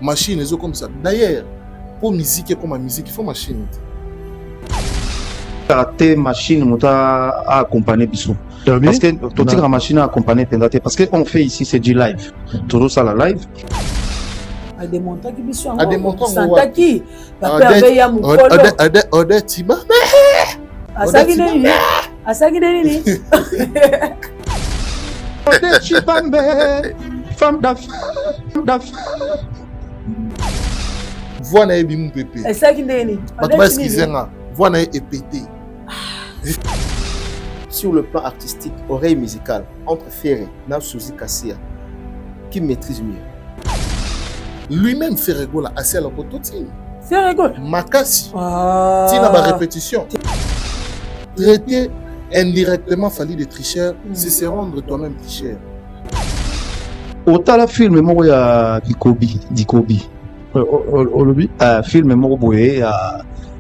Machine est comme ça. D'ailleurs, pour musique comme la musique, il faut machine. Karaté machine mota a accompagner biso. Parce que toute la machine a accompagné pendant parce que on fait ici c'est du live. Toujours ça la live. A démonter qui biso. A démonter Santa qui. Papa avait ya mukolo. Ode tiba. Asagi nini? Asagi nini? Ode chibambe. Femme d'affaires. Voix na ebi mon pépé. Asagi nini? Papa excusez moi. Voix na est pété. Sur le plan artistique, oreille musicale entre Ferré et Suzy Kassia, qui maîtrise mieux? Lui-même Ferrego là, assez à la pototine. Ferrego. Makasi. Tina ba répétition. Traiter indirectement Fally de tricheur, c'est se rendre toi-même tricheur. Autant la film moko ya Dikobi. Olobi film moko boye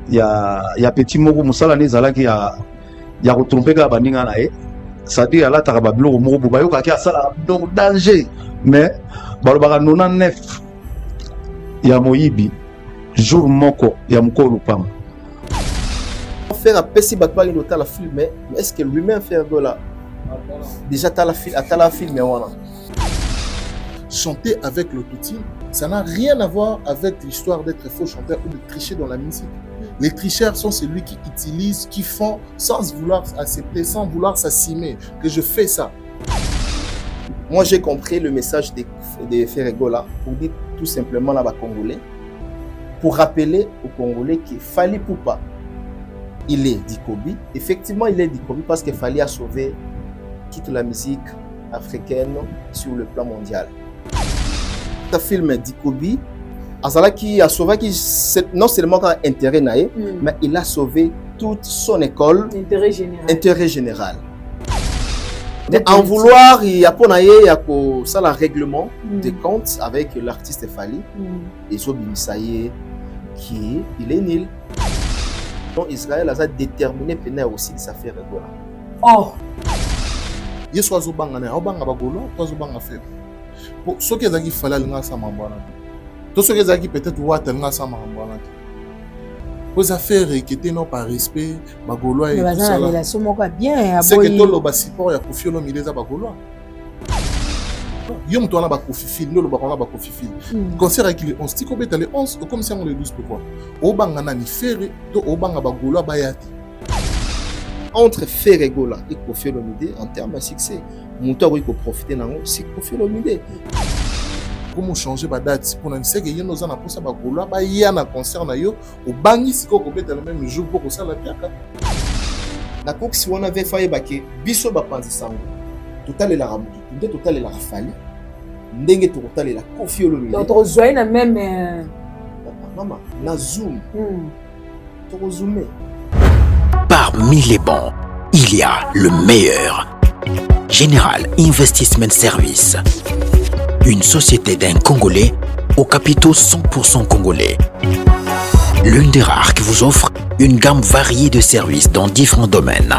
ya petit moko musala nezalaki ya retromper ka baninga na ye. C'est-à-dire là ta ba biloko moko bo bayoka ki asala donc danger mais balobaka 99 ya moyibi jour moko ya mukolo pam. Faire apesi batwa ni la film mais est-ce que lui-même fait là déjà ta la film mais voilà. Chanter avec l'autotune, ça n'a rien à voir avec l'histoire d'être faux chanteur ou de tricher dans la musique. Les tricheurs sont celui qui utilisent, qui font sans vouloir accepter, sans vouloir s'assumer que je fais ça. Moi j'ai compris le message de Ferrego là pour dire tout simplement là-bas Congolais, pour rappeler aux Congolais qu'il Fally Ipupa, il est Dikobi. Effectivement il est Dikobi parce qu'il fallait a sauvé toute la musique africaine sur le plan mondial. Ce film Dikobi, qui a sauvé non seulement un intérêt naïf, mais il a sauvé toute son école. Intérêt général. En vouloir, il y a ça le règlement des comptes avec l'artiste Fally et Zobimisaye qui il est nul. Donc Israël a déterminé pénal aussi de s'affaire Ebola. Oh. Il soit Zobangane, Obanga Bagolo, toi Zobanga fait. Pour ceux qui ont fait la linga sama mbana. Tous ceux qui ont peut-être voir linga sama mbana. Aux affaires qui étaient non par respect, Bagolo et tout ça. C'est que tout le basipo ya Koffi Olomide Bagolo. Yom toi na ba Koffi Fil, no le ba na ba Koffi Fil. Concert avec les 11, ti ko beta les 11 comme si on les 12 pourquoi. Obanga na ni Ferré, to Obanga Bagolo bayati. Entre Ferrego là et Koffi Olomide en termes de succès, Mouta oui ko profiter nango c'est Koffi Olomide. Comment changer ba date pour na sait que yeno za na posa ba Golo ba ya na concert na yo au bangi siko ko beta le même jour pour ça la piaka. Na ko si on avait failli baké biso ba panzi sango. Total la ramuki, ndé total la Fally. Ndenge total la Koffi Olomide. Donc on joue na même maman na zoom. To zoomer. Parmi les bons, il y a le meilleur. Général Investment Service. Une société d'un Congolais aux capitaux 100% congolais. L'une des rares qui vous offre une gamme variée de services dans différents domaines.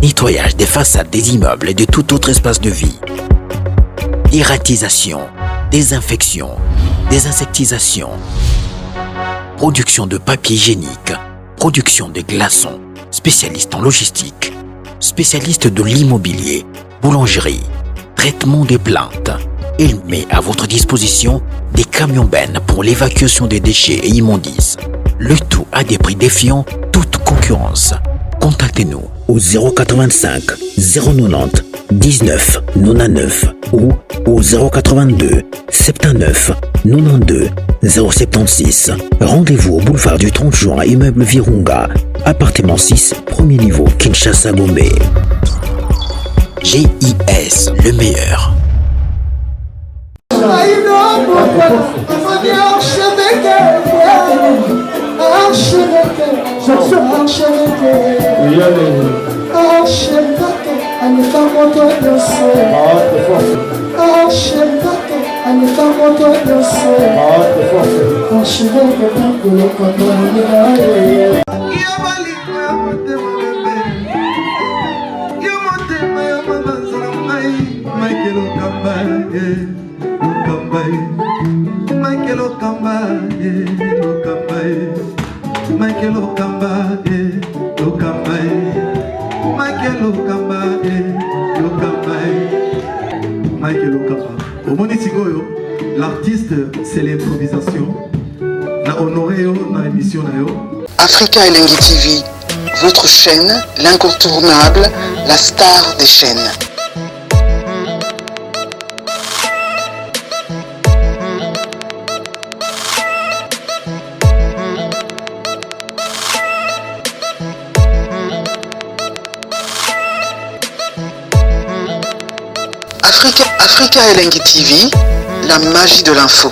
Nettoyage des façades des immeubles et de tout autre espace de vie. Irratisation, désinfection, désinsectisation. Production de papier hygiénique. Production de glaçons, spécialiste en logistique, spécialiste de l'immobilier, boulangerie, traitement des plaintes. Il met à votre disposition des camions-bennes pour l'évacuation des déchets et immondices. Le tout à des prix défiant toute concurrence. Contactez-nous au 085 090 19 99 ou au 082 79 92 076. Rendez-vous au boulevard du 30 juin, immeuble Virunga, appartement 6, premier niveau, Kinshasa Gombe. GIS, le meilleur. Michael Okamba, Okamba, Michael Okamba, Okamba, Michael Okamba, Okamba, Michael Okamba. Au Monisigoyo, l'artiste, c'est l'improvisation. Na honoré dans l'émission. Africa Elengi TV, votre chaîne, l'incontournable, la star des chaînes. Africa Elengi TV, la magie de l'info.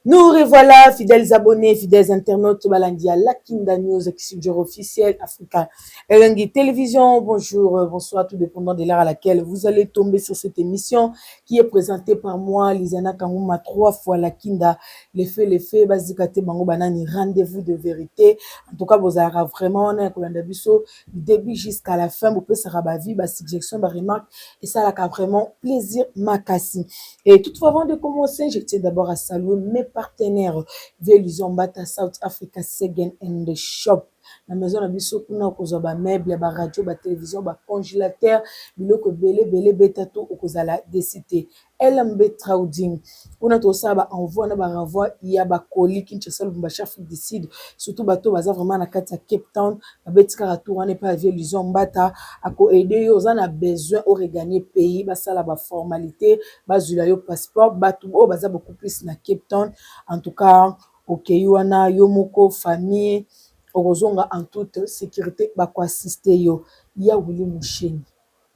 Nous revoilà, fidèles abonnés, fidèles internautes, Balandia, la Kinda News, studio officiel Africa Elengi Télévision. Bonjour, bonsoir, tout dépendant de l'heure à laquelle vous allez tomber sur cette émission qui est présentée par moi, Lizana Kangouma, 3 fois la Kinda. Les faits, Bazikate Bango Banani, rendez-vous de vérité. En tout cas, vous aurez vraiment, on a du début jusqu'à la fin, vous pouvez se rabavi, suggestion, remarque, et ça, là, vraiment plaisir, makasi. Et toutefois, avant de commencer, je tiens d'abord à saluer mes partenaire Velusion Bata South Africa Second and the Shop. La maison na biso kuna okozwa ba meuble, ba radio, ba télévision, ba congélateur, biloko belé betato okozala décité. LMB Trading. Kuna to sa ba envoi na ba renvoi ya ba colis Kinshasa Lubumbashi Afrique du Sud. Surtout bato baza vraiment na kati ya Cape Town, ba betika ratourner pa Velusion Bata ako aider yo na besoin au regagner pays, ba sala ba formalité, ba zula yo passeport, bato o baza beaucoup plus na Cape Town. En tout cas, OK, wana yo moko famille Orozonga en toute sécurité, bako assister yo. Ya Willy Moucheni,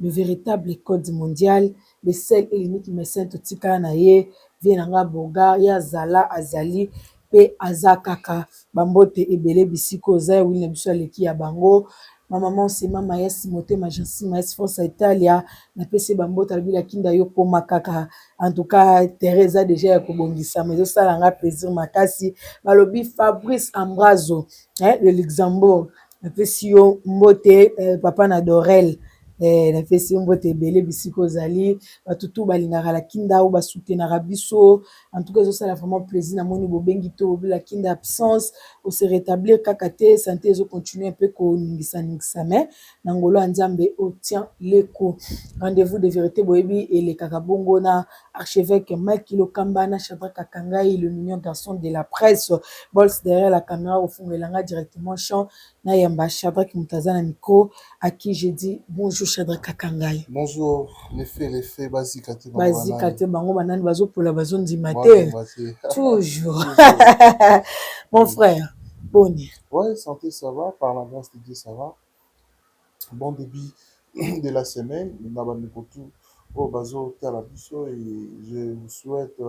le véritable code mondial, le seul et l'unique médecin totika na ye, vienanga boga, ya zala azali, pe azakaka, bambote ebele bisiko za Willy Biso aleki ya bango. Ma maman c'est mama yes moté majansi maes Forza Italia na pese bambote albila kinda yo koma kaka. En tout cas Teresa déjà ya kobongisa mais ça langa plaisir makasi balobi Fabrice Ambrazo de Luxembourg na pese yo mbote papa na Dorel na pese yo mbote ebele bisiko zali batutu balingaka la kinda ou basoutenaka biso. En tout cas ça la vraiment plaisir na moni bobengi to obila kinda absence au se rétablir kakate santé zo continuer un peu ko ningisa mais nangolo nzambe obtient l'écho. Rendez-vous de vérité boyebi et les kakabongo na archevêque Makilo Kambana Shadrack Kakangai, le mignon garçon de la presse, bols derrière la caméra au fond elanga directement chant na yamba Shadrack Mutazana micro à qui j'ai dit bonjour Shadrack Kakangai. Bonjour, les faits, Bazikate bango banani bazo pola bazo ndimate toujours. Mon frère, bonne. Ouais, santé, ça va, par la grâce de Dieu, ça va. Bon début de la semaine, au Bazo Talabiso, et je vous souhaite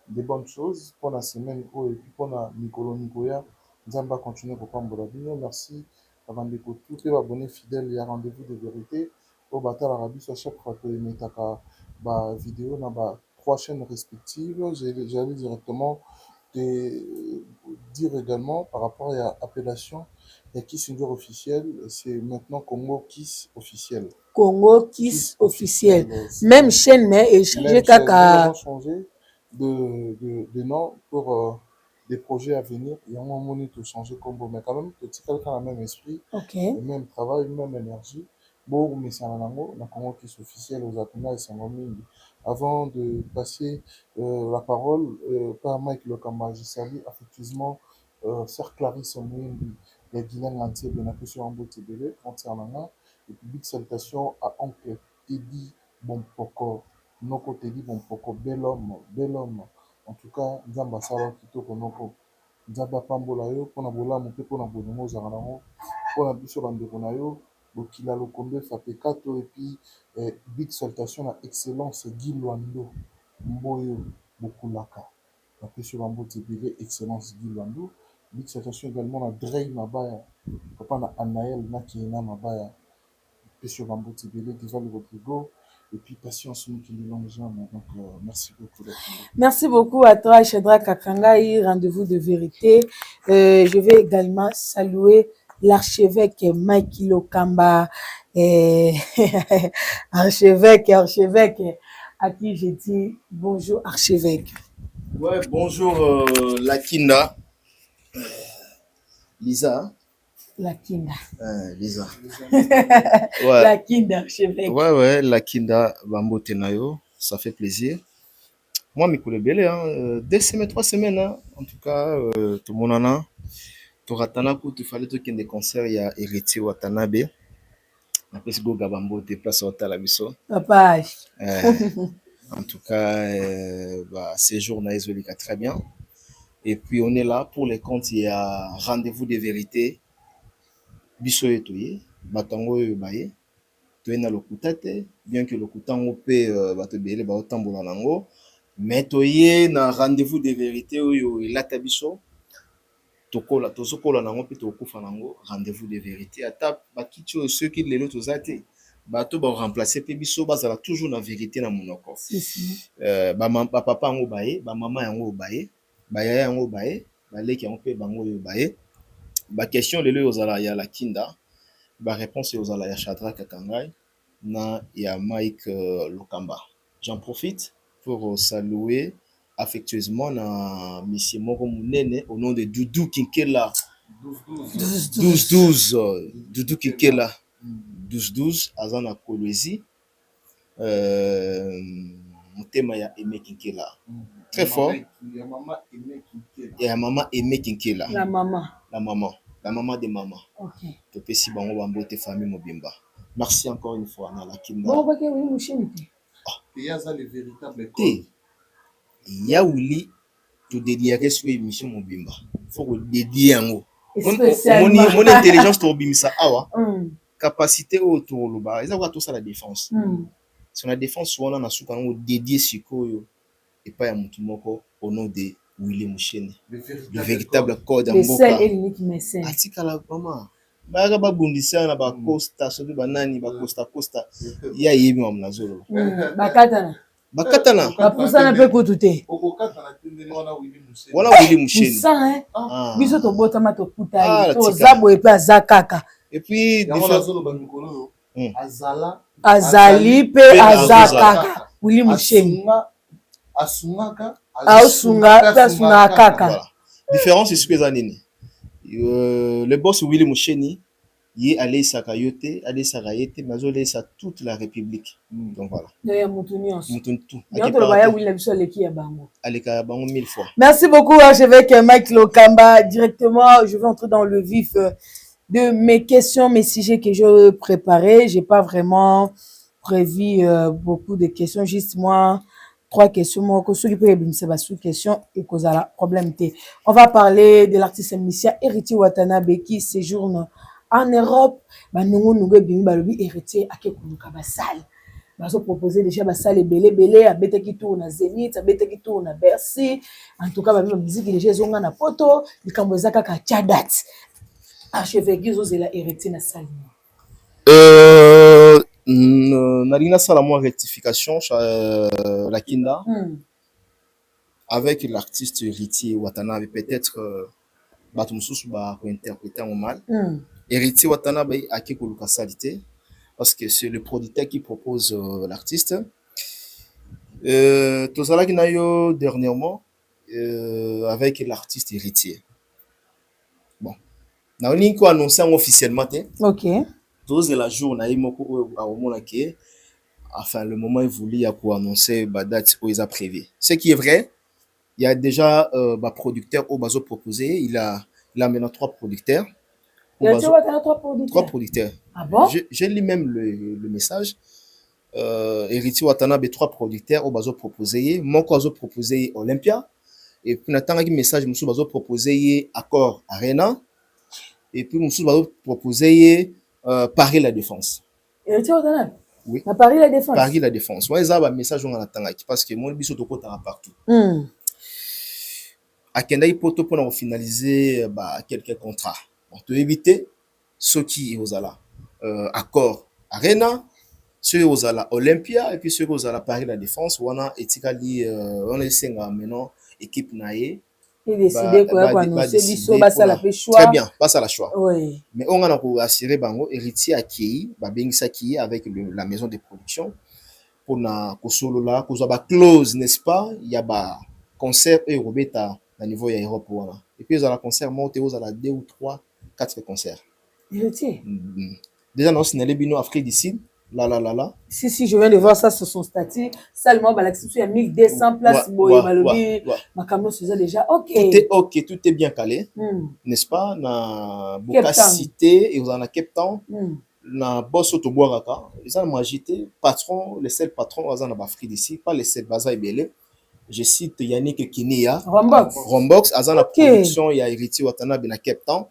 des bonnes choses pour la semaine et puis pour la Nicoya. Nzamba continue pour Pambolabino. Merci avant de tout les abonnés fidèles, il y a rendez-vous de vérité. Au Batal Arabiso, à chaque fois que je ma vidéo dans 3 chaînes respectives, j'allais directement te dire également par rapport à l'appellation et Kiss Indoor officiel, c'est maintenant Congo Kiss officiel. Congo Kiss officiel. Même chaîne, mais échangé caca. Changé de nom pour des projets à venir. Il y a un moment où changer combo, mais quand même, petit quelqu'un a le même esprit, le même travail, même énergie. Bon, mais c'est un amour, la Congo Kiss officiel aux Atuna et Saint-Romuald. Avant de passer la parole par Mike Lokamba, je salue affectueusement Sœur Clarisse Omouindi, les Guinéens entiers de la question en Botébélé, concernant et puis big salutation à Oncle Teddy Bompoko, Noko Teddy Bompoko, bel homme. En tout cas, Nzamba Sala Kitoko Noko, Nzamba Pambola yo, pona bola mope pona bonongo zarango, pona biso bandeko na yo, Bokila Lokombe Fapekato et puis big salutation à excellence Guy Luando, Mboyo Bokulaka. La question en Botébélé, excellence Guy Luando. Big salutation également à Drey Mabaya, papa na Anaël Nakina Mabaya. Sur Bambo Tibélé, Dival Rodrigo, et puis Patience nous qui les longues jambes. Donc, merci beaucoup. Merci beaucoup à toi, Shadrack Kakangai, rendez-vous de vérité. Je vais également saluer l'archevêque Makilo Kamba, archevêque, à qui j'ai dit bonjour, archevêque. Ouais, bonjour Lakinda. Lisa. Lakinda. Lisa. Ouais. Lakinda, archevêque. Ouais, Lakinda Bambo Tenayo, ça fait plaisir. Moi, mes collègues, hein, 2 semaines, 3 semaines, hein, en tout cas, tout le monde en a. Toratana, il fallait qu'il y ait des concerts, il y a Héritier Watanabe. Après, c'est Goga Bambo, te place au Talabiso. Papa. En tout cas, ces jours, on a très bien. Et puis, on est là pour les comptes. Il y a rendez-vous de vérité. Biso etoye, batango baye. Toyena lokutate, bien que lokutango pe batebele ba otambola nango. Mais toye na rendez-vous de vérité oyo ilata biso. Tokola, tozokola nango pe tokufa nango rendez-vous de vérité. Ata bakiti oyo ceux qui lelo tozate. Bato ba remplacer pe biso bazala toujours na vérité na monoko. Ba papa yango baye, ba mama yango baye. Baya yango baye, baleki yango pe bango yo baye. Ba question lelo yozala ya Lakinda, ba réponse yozala ya Shadrack Kangai na ya Mike Lokamba. J'en profite pour saluer affectueusement na monsieur moko munene au nom de Doudou Kinkela 12-12 Doudou Kinkela 12-12 azana Kolwezi motema ya Aimé Kinkela. Très fort. Il y a maman Aimé Kinkela. La maman. La maman de maman. Ok. Tu peux si bango bambo te famille mobimba. Merci encore une fois na Lakinda. Bon, ok, oui, mouchine. Il y a ça le véritable code. Il y a Willy to dédier sur émission mobimba. Faut que dédier yango. Mon intelligence to bimisa awa. Capacité autour lo ba. Ils ont tout ça la défense. Sur la défense souvent na suka ngo dédier sikoyo et pas ya mutu moko au nom de Willy Mouchene. Le véritable code le seul et l'unique médecin. Atikala mama. Baga babundisa na ba Costa sobi banani ba Costa ya yebi wa mnazolo. Bakatana. Bapusana pe kutute. Wala Willy Mouchene. Ça hein. Biso to botama to kutai. To zabo epe azakaka. Et puis azali pe azakaka. Willy Mouchene. Asunga kaka. Différence c'est ce que zanini. Le boss Willy Mouchene il est allé Sakayote, allé Sarayete, mais allé sa toute la République. Donc voilà. Merci beaucoup archevêque Mike Lokamba. Directement, je vais entrer dans le vif de mes questions, mes sujets que je préparais. J'ai pas vraiment prévu beaucoup de questions, juste moi. 3 questions, questions et cause à la problème. On va parler de l'artiste musicien Héritier Watanabe qui séjourne en Europe. Nous héritier à salle. Bazo proposer déjà ba salle belé à bête qui tourne à Zénith, à bête qui tourne à Bercy. En tout cas, la musique déjà zonga na poto, il kamboza kaka chadat. Archevêque zozela héritier na salle. Narina Salamo rectification Lakinda avec l'artiste Héritier Watanabe peut-être Batumsusu ba interpréter mal. Héritier Watanabe a qui koluka salité parce que c'est le producteur qui propose l'artiste. Tozala Kinayo dernièrement avec l'artiste Héritier. Bon, na oni ko annoncer officiellement OK. Tous la journée moko a omona ke enfin le moment est voulu à pour annoncer ba date où ils a prévu. Ce qui est vrai, il y a déjà ba producteur au bazo proposé, il a maintenant 3 producteurs. Il y a 3 producteurs. Ah bon? J'ai lu même le message. Héritier Watanabe 3 producteurs au bazo proposé, moko bazo proposé Olympia et puis natanga ki message musu bazo proposé Accord Arena et puis musu bazo proposé Paris la Défense. Héritier Watanabe? Oui. Na Paris la Défense. Paris la Défense. Ouais, ça va message on attanga parce que mon biso toko tara partout. Akenda ipoto pour finaliser quelques contrats. On peut éviter ceux qui aux ala Accord Arena, ceux aux ala Olympia et puis ceux aux ala Paris la Défense. On a etikali on est senga maintenant équipe naé. Il décidé quoi annoncer biso basa la choix. Très bien, passe à la choix. Oui. Mais on a pour assurer bango héritier acquis ba bengisa qui avec la maison de production pour na kosolo là, ko ba clause n'est-ce pas? Il y a ba concert et robeta à niveau ya Europe voilà. Et puis ils ont la concert monté aux à la 2 ou 3 4 concerts. Héritier. Déjà non signalé bino Afrique du Sud. Là. Si, je viens de voir ça sur son statut. Seulement, il y a 1200 places. Ma camion faisait déjà OK. Tout est bien calé. N'est-ce pas? Na Bocacité et vous en a Cape Town. Na Bosso Toboaraka. Ils ont agité. Patron, les seuls patrons, ils ont Afrique d'ici. Pas les seuls Baza et Belé. Je cite Yannick Kinia. Rombox. Ils ont la production. Il y a Héritier Watanabe na Cape Town.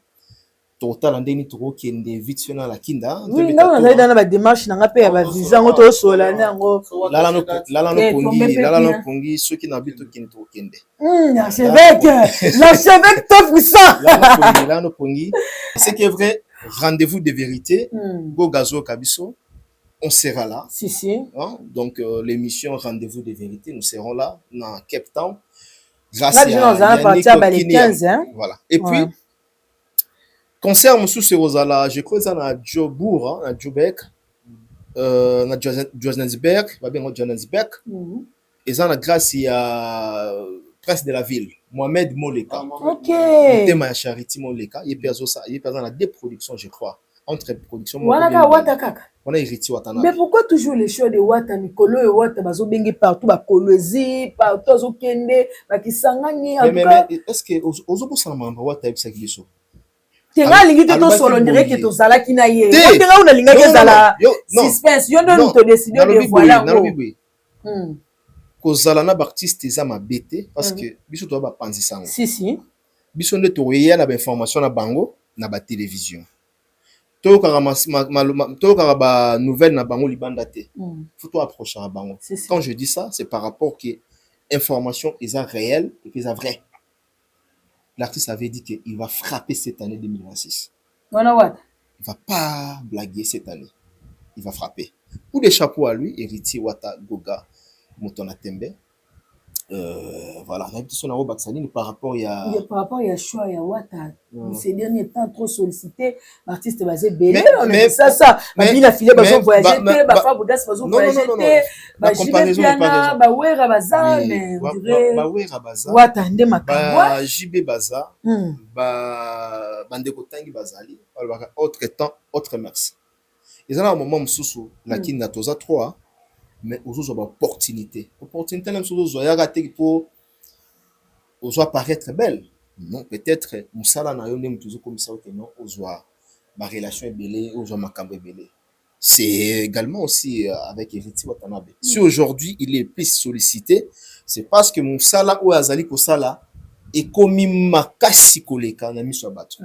Total en dernier tour qui est des vite dans la kinda. Oui, là on a dans la démarche n'a pas ya visa ngoto sola nango. Là no pongi ceux qui n'habitent au Kinto Kende. L'archevêque top ça. Là no pongi. C'est qui est vrai, rendez-vous de vérité. Go Gazo Kabiso. On sera là. Si. Hein? Donc l'émission Rendez-vous de vérité, nous serons là dans Cape Town. Grâce à Yannick 15 hein. Voilà. Et puis concert monsieur c'est Rosala, je crois ça na Jobourg, na Joburg, na Johannesburg, va bien Johannesburg. Et ça na grâce à presse de la ville, Mohamed Moleka. OK. Thème à Charity Moleka, il y a dans la deux productions je crois, entre production. On a hérité Watanabe. Mais pourquoi toujours les shows de Wata Mikolo et Wata bazo bengi partout ba Kolwezi, partout zo kende, ba kisangani en mais est-ce que ozo bossa na Wata ebisa kiso? Tenga lingi to solo ndire ke to zala kina ye. Tenga una linga ke zala suspense. Yo ndo to décider de voilà. Ko zala na artiste za mabete parce que biso to ba panzi sango. Si. Biso ndo to yeya na ba information na bango na ba télévision. To kara ba nouvelle na bango libanda te. Faut to approcher na bango. Quand je dis ça, c'est par rapport que information est réelle et que c'est vrai. L'artiste avait dit qu'il va frapper cette année 2026. Il ne va pas blaguer cette année. Il va frapper. Pour les chapeaux à lui, héritier Wata Goga Motona Tembe. Voilà, par rapport à choix à Wata. Ces derniers temps trop sollicité, l'artiste basé belé. Mais ça. Mais la filée va voyager, va faire Boudas va voyager. La comparaison n'est pas raison. Bawera baza, mais on dirait Wata ndé makabwa. JB baza, bandeko tangi bazali. Autre temps, autre merci. Ils ont un moment où la kin na toza 3. Mais aux autres opportunités même sur aux raté pour aux paraître belle non peut-être musala na yo ndem toujours comme ça que non aux ma relation est belle aux makambo est belle c'est également aussi avec Héritier Watanabe si aujourd'hui il est plus sollicité c'est parce que musala ou azali ko sala et comme makasi koleka na miso bato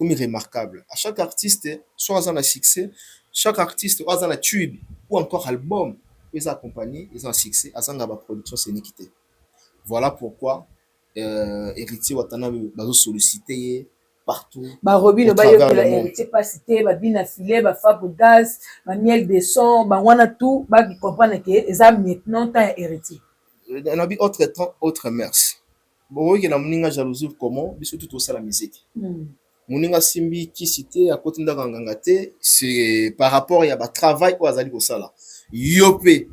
remarquable à chaque artiste soit un succès chaque artiste soit un tube ou encore album ils ont accompagné, ils ont succès, ils ont la production c'est l'équité. Voilà pourquoi Héritier Watanabe va solliciter partout. Roby le bail que Héritier pas cité, Bina Filé, Faboudas, Miel des sons, wana tout, qui comprendre que ils ont maintenant tant héritier. On a vu autre temps, autre merci. Bon, oui, que la moninga jalousie comment, mais surtout tout ça la musique. Moninga simbi qui cité à côté d'Angangate, c'est par rapport à ba travail ou azali ko sala. Yopé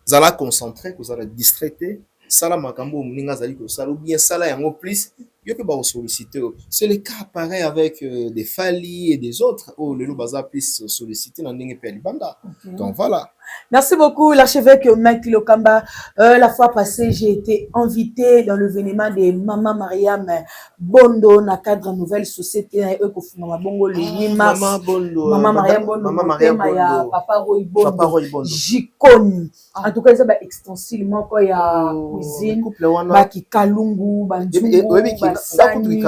zala concentré ko zala distraité sala makambo moninga zali ko sala ou bien sala yango plus yopé ba solliciter c'est le cas pareil avec des Fali et des autres le baza plus solliciter na ndenge pe libanda donc voilà. Merci beaucoup l'archevêque Mike Lokamba. La fois passée, j'ai été invité dans l'événement de Maman Mariam Bondo na cadre nouvelle société Maman Bongo le 8 mars. Maman Mariam Bondo, Papa Roy Bondo, Jikoni. En tout cas, ça va extensif moko ya cuisine, ba ki kalungu, ba nzungu, ba sani.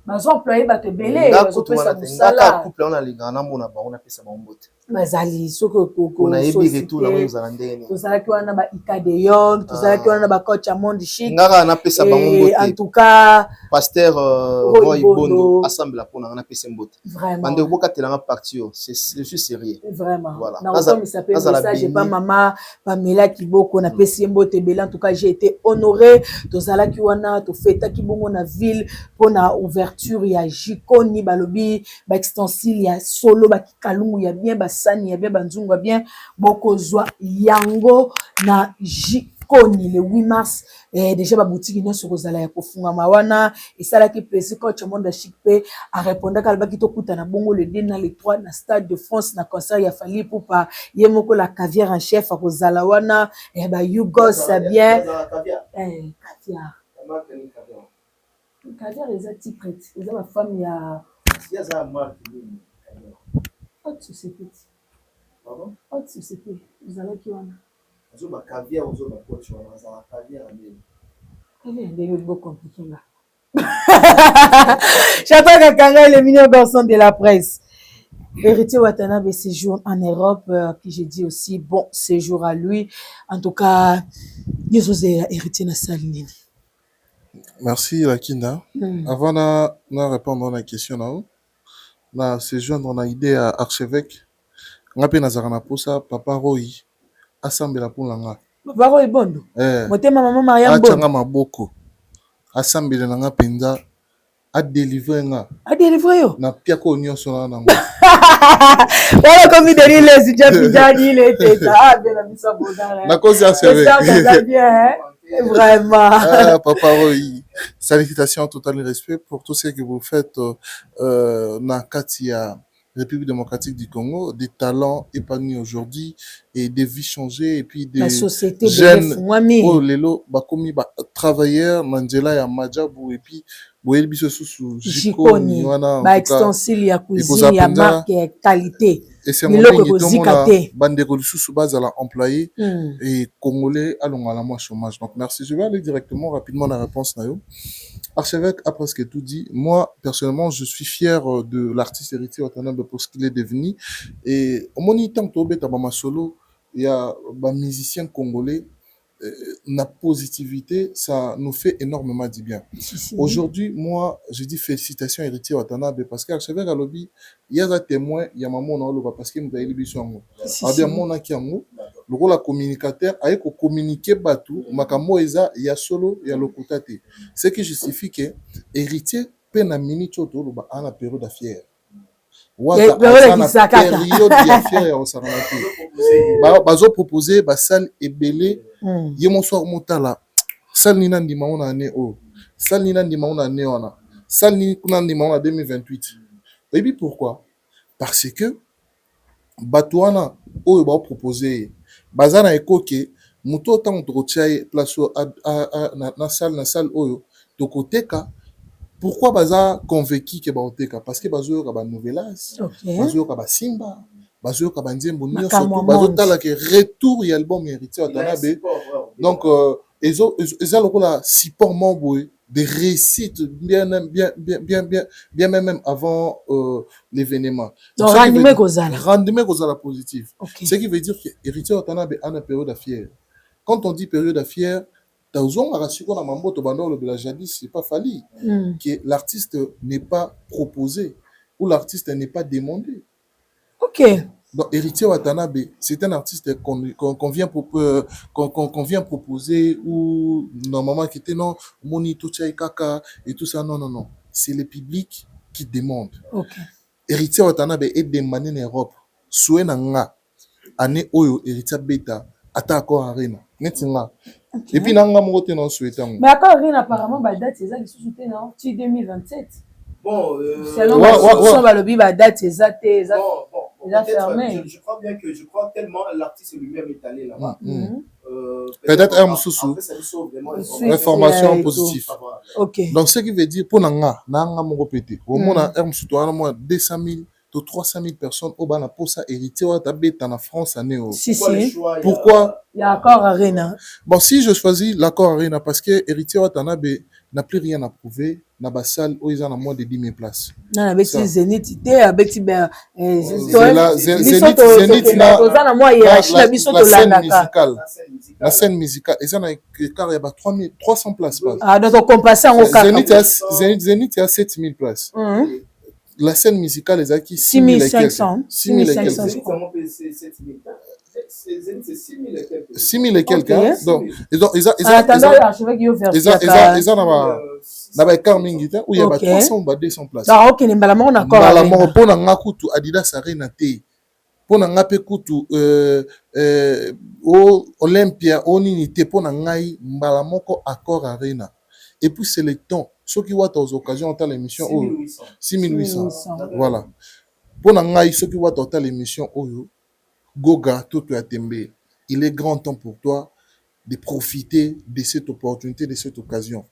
Ba zo employé ba te belé, ba zo pesa musala. Couple on a les grands amours na ba on a pesa ba mbote. Bazali soko koko tout la monde zalandene tozalaki wana ba Ika de Young tozalaki wana ba coach Amondi Chic ngara na pesa bango mbote en tout cas pasteur Roy Bondo assemble pour na pesa mbote vraiment bande boka telanga partir c'est juste sérieux vraiment voilà na comme il s'appelle message pas maman Pamela Kiboko na pesa mbote bela en tout cas j'ai été honoré tozalaki wana to fêtaki bongo na ville pour na ouverture ya Jikoni balobi ba extensile ya solo ba kalungu ya bien ba sani ya bien banzungu ya bien bokozwa yango na Jikoni Jikoni le 8 mars déjà ba boutique nyonso kozala ya kofungama wana esalaki plaisir coach Monde Chic pe a répondre ka albaki tokuta na bongo le 2 na le 3 na Stade de France na concert ya Fally Ipupa ye moko la caviar en chef akozala wana ba Hugo Sabien caviar caviar eza tiprete eza ba femme ya haute société. Pardon? Haute société. Vous allez qui wana? Ozoba caviar ozoba coach wana za caviar ndeni. Caviar ndeni est beaucoup compliqué là. J'attends Kakanga le mignon garçon de la presse. Héritier Watanabe séjour en Europe qui j'ai dit aussi bon séjour à lui. En tout cas, nous sommes héritier na salle. Merci Lakinda. Avant de répondre à la question là, na séjour on a idée à archevêque. Ngape nazarana posa papa Roy asambela pulanga. Papa Roy bondo. Motema maman Mariam bondo. Achanga maboko. Asambela nga penza a délivrer nga. A délivrer yo. Na piako nyonso na nango. Voilà comme il dit les Djabidjani les teta. Ah bien la misa bodara. Na cause archevêque. Ça bien. Vraiment. Papa Roy, salutations, total respect pour tout ce que vous faites dans Katia, République démocratique du Congo, des talents épanouis aujourd'hui et des vies changées et puis des la société jeunes oh lelo bakomi ba travailleurs Mandela ya Majabu et puis boyeli biso sous Jikoni ba extensile ya cuisine ya marque qualité. Et c'est mon pays bandeko lisusu bazala employé et congolais allons à la moins chômage. Donc merci, je vais aller directement rapidement la réponse na yo. Archevêque a presque tout dit. Moi personnellement, je suis fier de l'artiste Héritier Watanabe pour ce qu'il est devenu et au monitant tobeta ba solo, il y a un musicien congolais la positivité, ça nous fait énormément du bien. Aujourd'hui, moi, je dis félicitations Héritier Watanabe parce qu'archevêque à lobby, il y a des témoins, il y a maman dans le parce qu'il nous a élu sur moi. Avec mon akiango, le rôle communicateur, avec communiquer batou, makamo eza, il y a solo, il y a le côté. Ce qui justifie que Héritier peine à minute autour de la période d'affaires. Période d'affaires au Saranati. Bazo proposé, salle et belé. Ye mon soir motala sal ni nandi maona ane o sal ni nandi maona ane ona sal ni nandi maona 2028. Et puis pourquoi? Parce que batouana o ba proposer bazana ekoke muto tant to tchai place na salle oyo to koteka. Pourquoi baza convaincu que ba oteka? Parce que bazo ka ba nouvelas bazo ka ba simba bazo ka ba nzembo nyonso bazo tala que retour y album Héritier Watanabe. Donc ils ont le support membre des réussites bien même avant l'événement. Rendez-moi cause positif. Ce qui veut dire que Héritier Watanabe a une période d'affaires. Quand on dit période d'affaires, Tauzon a rassuré qu'on a mambo to bandolo de la jadis, c'est pas fallu que l'artiste n'est pas proposé ou l'artiste n'est pas demandé. Ok. Donc Héritier Watanabe, c'est un artiste qu'on vient proposer ou normalement qui était non Moni Tochai Kaka et tout ça, non. C'est le public qui demande. Okay. Héritier Watanabe est demandé en Europe. Soué nga année oyo Héritier Beta ata encore arena. Netinga. Et puis nanga mokote non souhaité. Mais encore arena apparemment ba date c'est ça qui sous-souté non 2027. Bon selon la lobby ba date c'est ça fermé. Je crois tellement l'artiste lui-même est allé là-bas. Peut-être un sous information positive. OK. Donc ce qui veut dire pour nanga moko pété. Au moins un citoyen moins 200 000 de 300 000 personnes au bana pour ça Héritier Watanabe en France année. Pourquoi il y a accord arena. Bon, si je choisis l'accord arena parce que Héritier Watanabe n'a plus rien à prouver dans la salle où ils ont moins de 10 000 places. Non, avec Zénith, avec Zénith la scène musicale, ils ont car il y a 300 places. Ah, donc on compasse en Zénith il y a 7 000 places. La scène musicale, les acquis 6 500. 6 000 et quelques. 6 000 et quelques. Donc, ils ont où il y a 300 ou 200 places. Ah, ok, on a d'accord. Pour Adidas Arena, Pona nga pe kutu o Olympia o nini te pona ngai mbala moko accord arena. Et puis c'est le temps. Ceux qui voient aux occasions dans l'émission 6800. Voilà. Pona ngai ceux qui voient dans l'émission Oyo Goga Toto Atembe. Il est grand temps pour toi de profiter de cette opportunité, de cette occasion.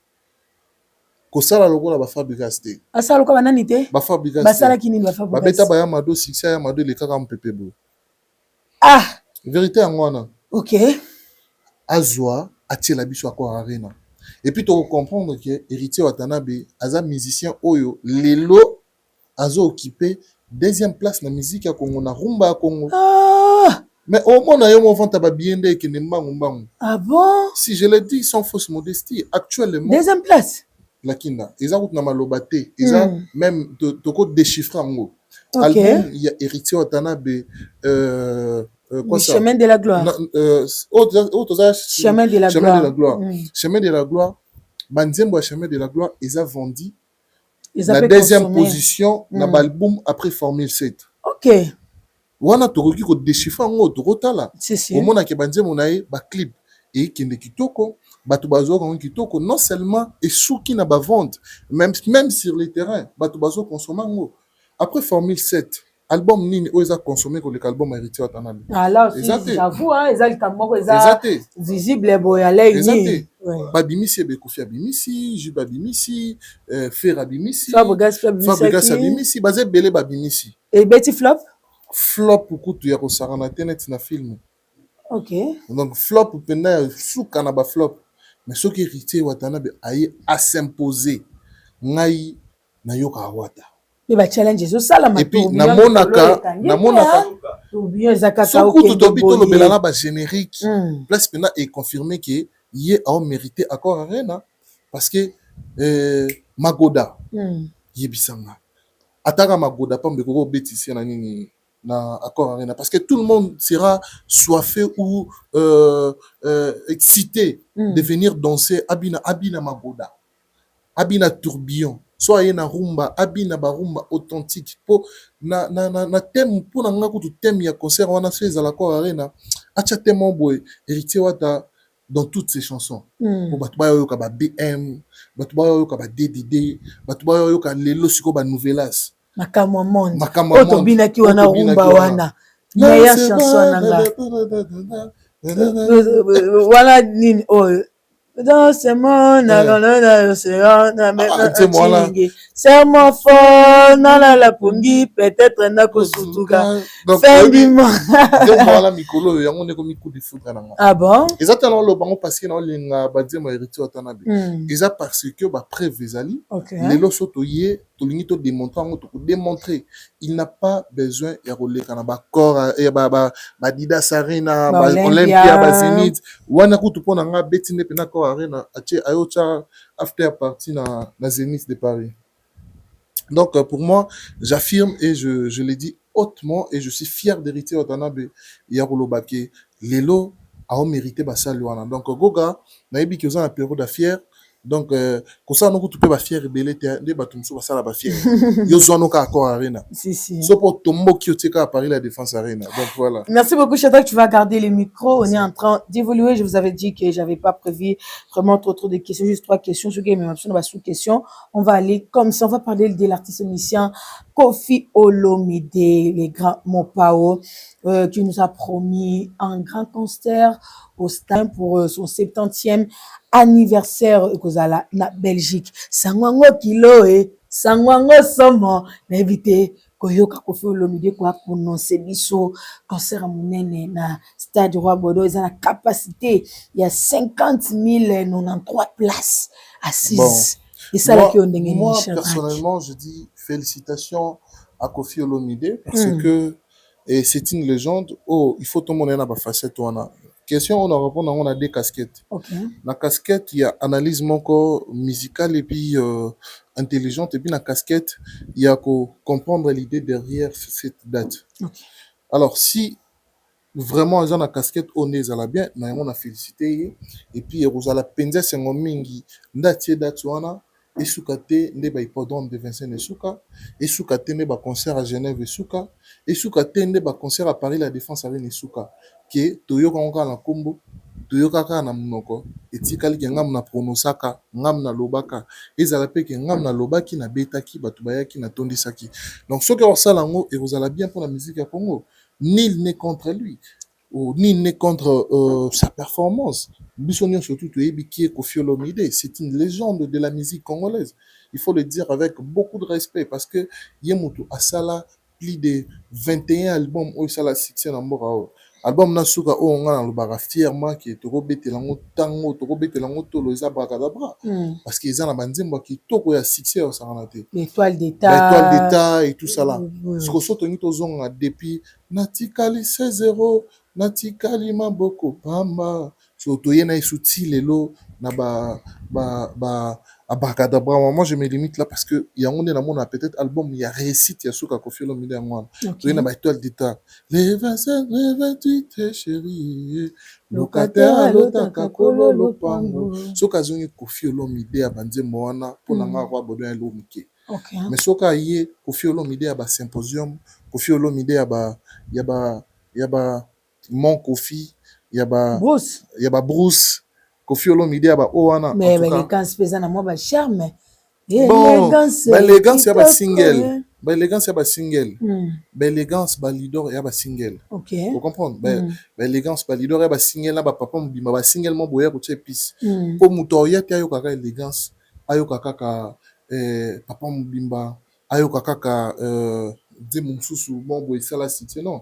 Kosala lokola ba Fabregas te. Asala lokola nani te? Ba Fabregas. Basala kini ba Fabregas. Ba beta ba yamado succès yamado le kaka mpepe bo. Ah, vérité en wana. OK. Azwa atila biso akor arena. Et puis tu comprendre que héritier Watanabe aza musicien oyo lelo azo occupé deuxième place na musique ya Congo na rumba ya Congo. Ah! Mais au moins na yo mo vanta ba biende ke ne mbangu mbangu. Ah bon? Si je le dis sans fausse modestie, actuellement deuxième place. La kinda, ils ont na malobate, ils ont même toko déchiffrer ngo. OK. Album il y a héritier Watanabe quoi Le ça? chemin de la gloire. Chemin de la gloire. Mm. Chemin de la gloire. Banzembo chemin de la gloire, ils ont vendu La deuxième position dans l'album après Formule 7. OK. Wana tokoki ko déchiffrer ngo tokotala. C'est sûr. Au mona ke banzembo nae ba clip et kende kitoko. Bato bazo quand kitoko non seulement et souki na ba vente même sur le terrain bato bazo consommer ngo après Formule 7 album nini oza consommer ko le album héritier Watanabe. Alors j'avoue hein ezali kamoko eza visible boya lay ni babimisi be Kofi abimisi Juba bimisi Fer abimisi Fabregas abimisi bazé belé babimisi et Betty flop kutu ya ko sarana tenet na film. OK. Donc flop pena souka na ba flop. Mais ce qui héritier Watanabe aye à s'imposer ngai na yoka wata. Et ba challenge zo sala ma. Et puis na monaka bien zakaka OK. Tout to bito lo belana ba générique. Place pena est confirmé que yé a mérité accord arena parce que Magoda yebisanga. Ataka Magoda pambe ko betisi na nini na accord arena parce que tout le monde sera soifé ou excité de venir danser abina Magoda abina tourbillon soit na rumba abina ba rumba authentique po na thème pour na ngako tout thème ya concert wana fait à l'accord arena acha thème boy héritier wata dans toutes ses chansons pour batu ba yoka ba BM batu ba yoka ba DDD batu ba yoka lelo siko ba nouvelas Makamwa monde. Oto binaki wana rumba wana. Meilleure chanson nanga. Voilà nini oyo. Dans ce monde, c'est mon fort, nana la pungi, peut-être nako sutuka. Fin du monde. Ah bon? Exactement le bango parce que na linga badie ma héritier Watanabe. Eza parce que ba preuve ezali. Les lo soto yé to lingi to démontrer ngo to démontrer. Il n'a pas besoin ya roleka na ba corps et ba Dida Sarina, ba Olympia, ba Zenith. Wana kutu pona nga betine pena ko arena ache ayocha after party na Zenith de Paris. Donc pour moi, j'affirme et je l'ai dit hautement et je suis fier d'héritier Watanabe Yarolobake lelo a mérité basali wana. Donc Goga na yebi ki oza na période fier. Donc comme ça nous tout peut ba fier rebelle te ba tumso basala ba fier. Yo zo ka accord arena. Si. So pour tombo ki otika à Paris la Défense Arena. Donc voilà. Merci beaucoup Shadrack, tu vas garder les micros. On est en train d'évoluer. Je vous avais dit que j'avais pas prévu vraiment trop de questions, juste 3 questions. Ce qui est même option, on va sous question. On va aller comme ça, on va parler de l'artiste musicien Koffi Olomide, les grands Mopao, qui nous a promis un grand concert au stade pour son 70e anniversaire kozala na Belgique. Sangwango kilo sangwango somo n'éviter koyoka Koffi Olomide kwa prononcer biso concert monene na stade Roi Baudouin ils ont la capacité il y a 50 093 places assises. Bon. Et ça là qui on ndenge moi personnellement je dis félicitations à Koffi Olomide parce que c'est une légende. Oh, il faut tout le monde na ba facette wana. Question, on a répondu, on a 2 casquettes. Okay. La casquette, il y a analyse musicale et puis intelligente. Et puis la casquette, il y a comprendre l'idée derrière cette date. Okay. Alors, si vraiment, la casquette, on est à la bien, on a félicité. Et puis, on a pensé, c'est un mingi, date, esuka te nde bahippodrome de Vincennes esuka, esuka te nde baconcert à Genève esuka, esuka te nde baconcert à Paris la Défense Arena esuka, ke toyokaka kaka na nkombo, toyokaka kaka na monoko, etikali ke ngam na pronosaka, ngam na lobaka, ezala mpe ke ngam na lobaki na betaki, bato bayaki na tondisaki. Donc soki osala yango ekozala bien pour la musique ya Congo. Nul n'est contre lui, ou nul n'est contre sa performance. Bissonion surtout, qui est Koffi Olomide, c'est une légende de la musique congolaise. Il faut le dire avec beaucoup de respect parce que Yemutu Asala plus de 21 albums où ça la succès dans Morao. Album Nasuka o nga na lobaka fièrement qui toko betelango tango toko betelango tolo eza brakadabra parce que eza na banzembo ki toko ya succès au saranate. L'étoile L'étoile d'État. d'État et tout ça là. Ce que soto nito zonga depuis natikali 16-0 natikali maboko pamba. Surtout yena isuti lelo na abakadabra. Moi je me limite là parce que il y a on est dans mon peut-être album il y a réussite ya suka Koffi Olomide ngwana. Tu na ba étoile d'État. Les 27 les 28 chérie locataire lotaka kolo lopango. Soka zongi Koffi Olomide abanze moana pona nga roi Baudouin Lomike. Okay. Mais soka yé Koffi Olomide ya ba symposium, Koffi Olomide ya ba mon Koffi ya ba Bruce, Koffi Olomide ya ba Oana. Mais l'élégance pesa na moi ba charme. Bon, l'élégance ya ba single. Ba élégance ya ba single. Ba élégance ba leader ya ba single. OK. Vous comprenez? Ba élégance ba leader ya ba single na ba papa mbima ba single mo boya ko pis. Po muto ya te ayo kaka élégance, ayo kaka ka papa mbimba, ayo kaka nzembo mosusu mo boye sala cité non.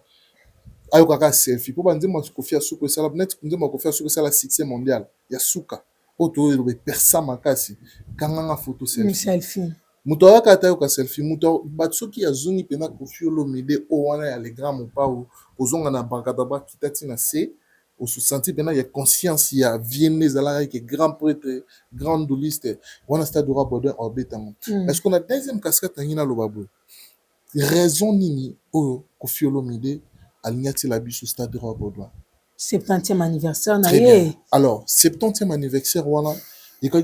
Ayo kaka selfie po banzembo Koffi asuka esala net nzembo Koffi asuka esala succès mondial ya suka oto lobe persa makasi kanganga photo selfie muto akata yo ka selfie muto batsoki ya zungi pena Koffi Olomide o wana ya le grand mopao ozonga na bankadaba kitati na se o se sentir pena ya conscience ya vienne zala que grand prêtre grand douliste wana stade roi Baudouin orbitango. Est-ce qu'on a deuxième casquette ngina lobabo raison nini o Koffi Olomide Alignati la biche au stade de Roi Baudouin. 70e anniversaire. Très bien. Alors, 70e anniversaire, voilà. Et quand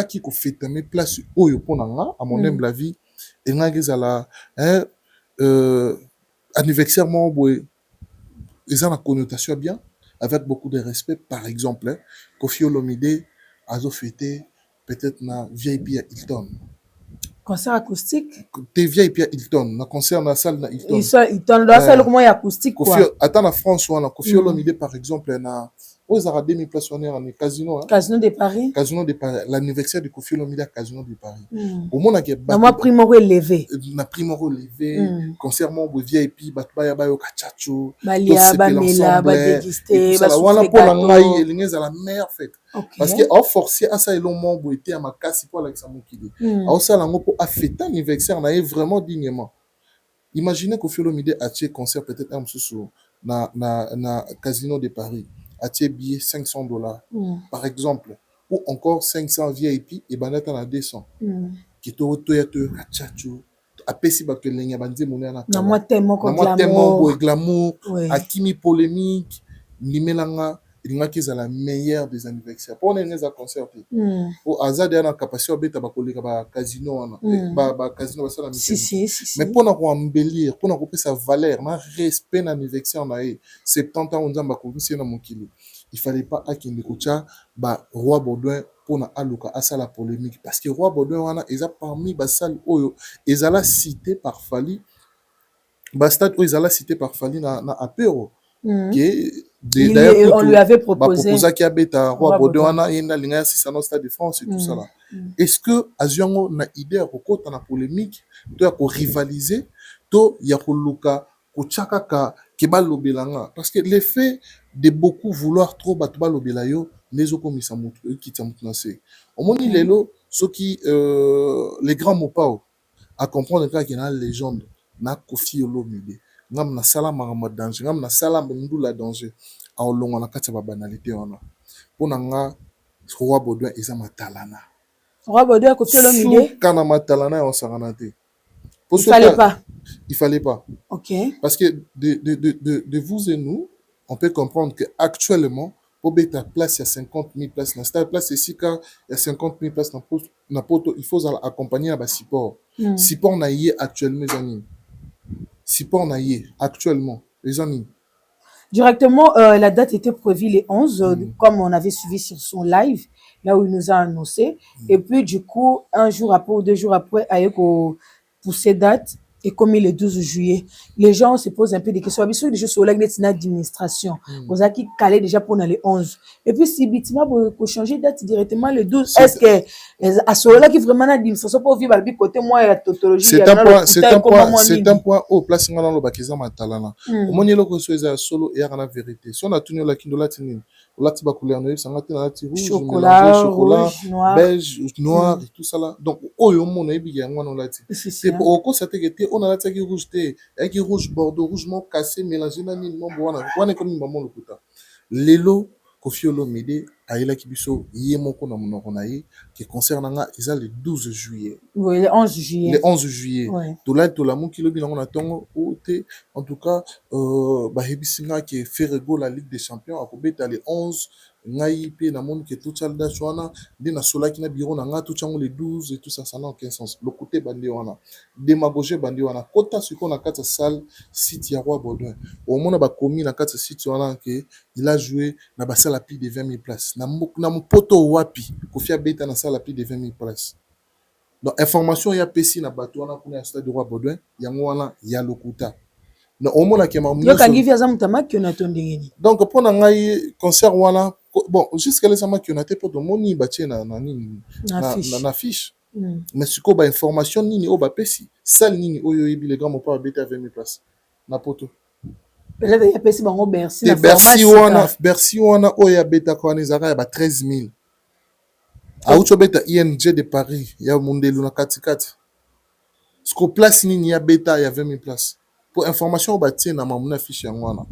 qui fait mes places au Yoponanga, à mon humble avis, et la anniversaire, moi, ils ont la connotation bien, avec beaucoup de respect. Par exemple, Koffi Olomide a fêté peut-être na VIP à Hilton. Concert acoustique? T'es VIP à Hilton, na concert na salle na Hilton. Hilton, là, c'est le comment acoustique quoi. Attends la France ou na Koffi Olomide par exemple na aux ara 2000 places on est en casino hein. Casino de Paris. Casino de Paris, l'anniversaire de Koffi Olomide à Casino de Paris. Au monde que moi primo relevé. Na primo relevé, concert mon VIP batba ba yo kachacho. Balia bamela ba déguster ba wala pour la ngai elinga la meilleure fête. Parce que a forcé à ça elon mon boité à ma casse pour la samokide. A ça la pour a fêter anniversaire na vraiment dignement. Imaginez Koffi Olomide a tué concert peut-être un sous na Casino de Paris. A tué billet $500 par exemple ou encore 500 VIP et banata na 200. Qui to kachacho a pesi ba que lenya banze monana. Na moi tellement glamour, akimi polémique, limelanga il qui est la meilleure des anniversaires pour les concerter pour azad na capacité beta ba koleka ba casino ba casino ba si mais pour na ko embellir pour na ko sa valeur na respect na anniversaire na 70 ans on nzamba ko na mokili il fallait pas akinde kocha ba roi Baudouin pour na aluka asa la polémique parce que roi Baudouin wana eza parmi ba salle oyo ezala cité par Fally ba stade oyo ezala cité par Fally na apéro on lui avait proposé qu'il y a roi Baudouin et na linga si ça stade de France et tout ça là. Est-ce que aziango na idée à kokota na polémique to ya ko rivaliser to ya ko luka ko chaka ka ke balobelanga parce que l'effet de beaucoup vouloir trop battre balobela yo les okomisa mutu ki tsamutu na se omoni lelo soki les grands mopao à comprendre que y a une légende na Koffi Olomide ngam na sala marama danger ngam na sala ndula danger a olonga na kati ba banalité wana pona nga roi Baudouin eza matalana roi Baudouin Koffi Olomide kana matalana on saranate il fallait pas OK parce que de vous et nous on peut comprendre que actuellement pour beta place il y a 50 000 places na stade place ici car il y a 50 000 places na poto il faut accompagner à support support na yé actuellement les amis support na yé actuellement les amis. Directement, la date était prévue les 11, comme on avait suivi sur son live, là où il nous a annoncé. Et puis, du coup, un jour après ou 2 jours après, pour ces dates, et comme il est 12 juillet, les gens se posent un peu des questions. Bien sûr, des choses sur l'administration. Vous avez qui calé déjà pour les 11. Et puis, si Bitima pour changer date directement le 12, est-ce que à ce moment-là qui vraiment l'administration pour vivre à le côté moi la tautologie c'est un point au place ngana lo bakiza matalana omoni loko so eza solo et na vérité so na tuni la kindola tinini olati ba couleur no sanga te na ti rouge chocolat noir beige noir et tout ça là donc oyo mona ebi ya ngwana olati c'est pour ko ça te que on a lati ki rouge te avec rouge bordeaux rouge mon cassé mélangé na nini mon wana comme maman lokuta lelo Koffi Olomide ayelaki biso ye moko na monoko na ye qui concerne nga eza le 12 juillet. Oui, le 11 juillet. Le 11 juillet. Ouais. Tola moki lobi nango na tongo ote en tout cas ba hebisinga ke Ferrego la Ligue des Champions akobeta le 11 ngai pe na moni ke tout chalda chwana de na solaki na bureau na nga tout chango le 12 et tout ça ça n'a aucun sens. Le côté bandi wana démagogie bandi wana kota siko na kata salle site ya Roi Baudouin. Au mona ba komi na kata site wana ke il a joué na ba salle à plus de 20 000 places. Na poto wapi Koffi beta na salle à plus de 20 000 places. Donc information ya pesi na bato wana kuna stade Roi Baudouin yango wana ya lokuta. Na omona ke mamu yo kangi via zamutama ki na tondengeni. Donc pour na ngai concert wana bon jusqu'à là ça m'a qui on a été pour de moni batie na fiche. Mais siko ba information nini o ba pesi salle nini oyo yebi les grands mo pas beta 20 000 places na poto. Peut-être ya pesi bango Bercy na Bercy wana oya beta kwa nezaka ya ba 13 000. Aucho beta ING de Paris ya Mundelu na katikati. Siko place nini ya beta ya 20 000 places. Pour information batie na mamuna fiche yango wana.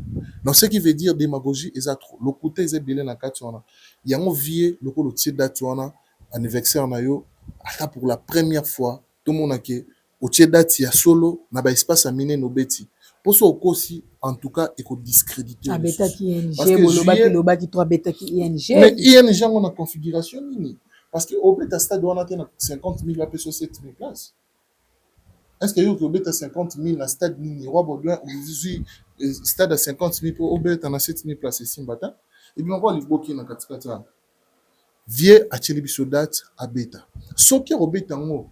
Donc ce qui veut dire démagogie est trop. Le côté est belé na kati wana. Yango vie le ko le tie date wana anniversaire na yo ata pour la première fois tout monde ke au tie date ya solo na ba espace amine no beti. Pour ça aussi en tout cas et ko discréditer. Ah beta ki ING boloba ki 3 beta ki ING. Mais ING on a configuration nini. Parce que au beta stade wana te na 50 000 la peso 7 000 places. Est-ce que vous avez 50 000 dans le stade Nini Roi Baudouin ou le stade à 50 000 pour Obet dans 7 000 places ici Mbata? Et bien on va les bloquer dans 4 vieux à Tchélibiso date à Beta. Ce qui est Obet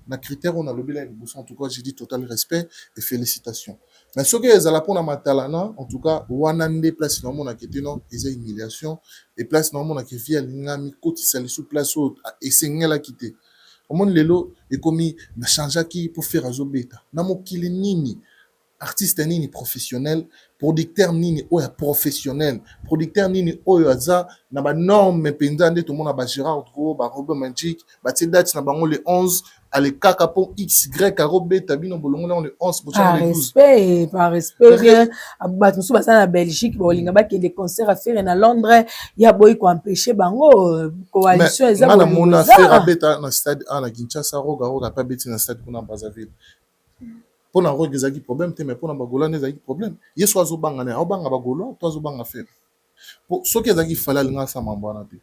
na critère on a le bilan en tout cas j'ai dit total respect et félicitations. Mais ce qui est à la pona matalana en tout cas wanande place dans mon akete non ils ont humiliation et place dans mon akete via l'ingami côté sali sous place et c'est ngela quitter. Comment lelo ekomi na changeaki pour faire azobeta na mokili nini artiste nini professionnel producteur nini oya professionnel producteur nini oyo aza na ba norme penza nde to mona ba Gérard Gros ba Robert Magic ba date na bango le 11 ale kaka pour XY arobeta bino bolongo na le 11 pour changer le 12 par respect bien abat musu basa na Belgique bolinga ba ke des concerts à faire na Londres ya boy ko empêcher bango coalition eza na mona faire abeta na stade na Kinshasa roga pas beti na stade kuna Brazzaville. Pour na rogue ezaki problème te mais pour na bagola ezaki problème yeso azobanga na obanga bagola to azobanga faire pour ce qui ezaki fala linga sa mambana te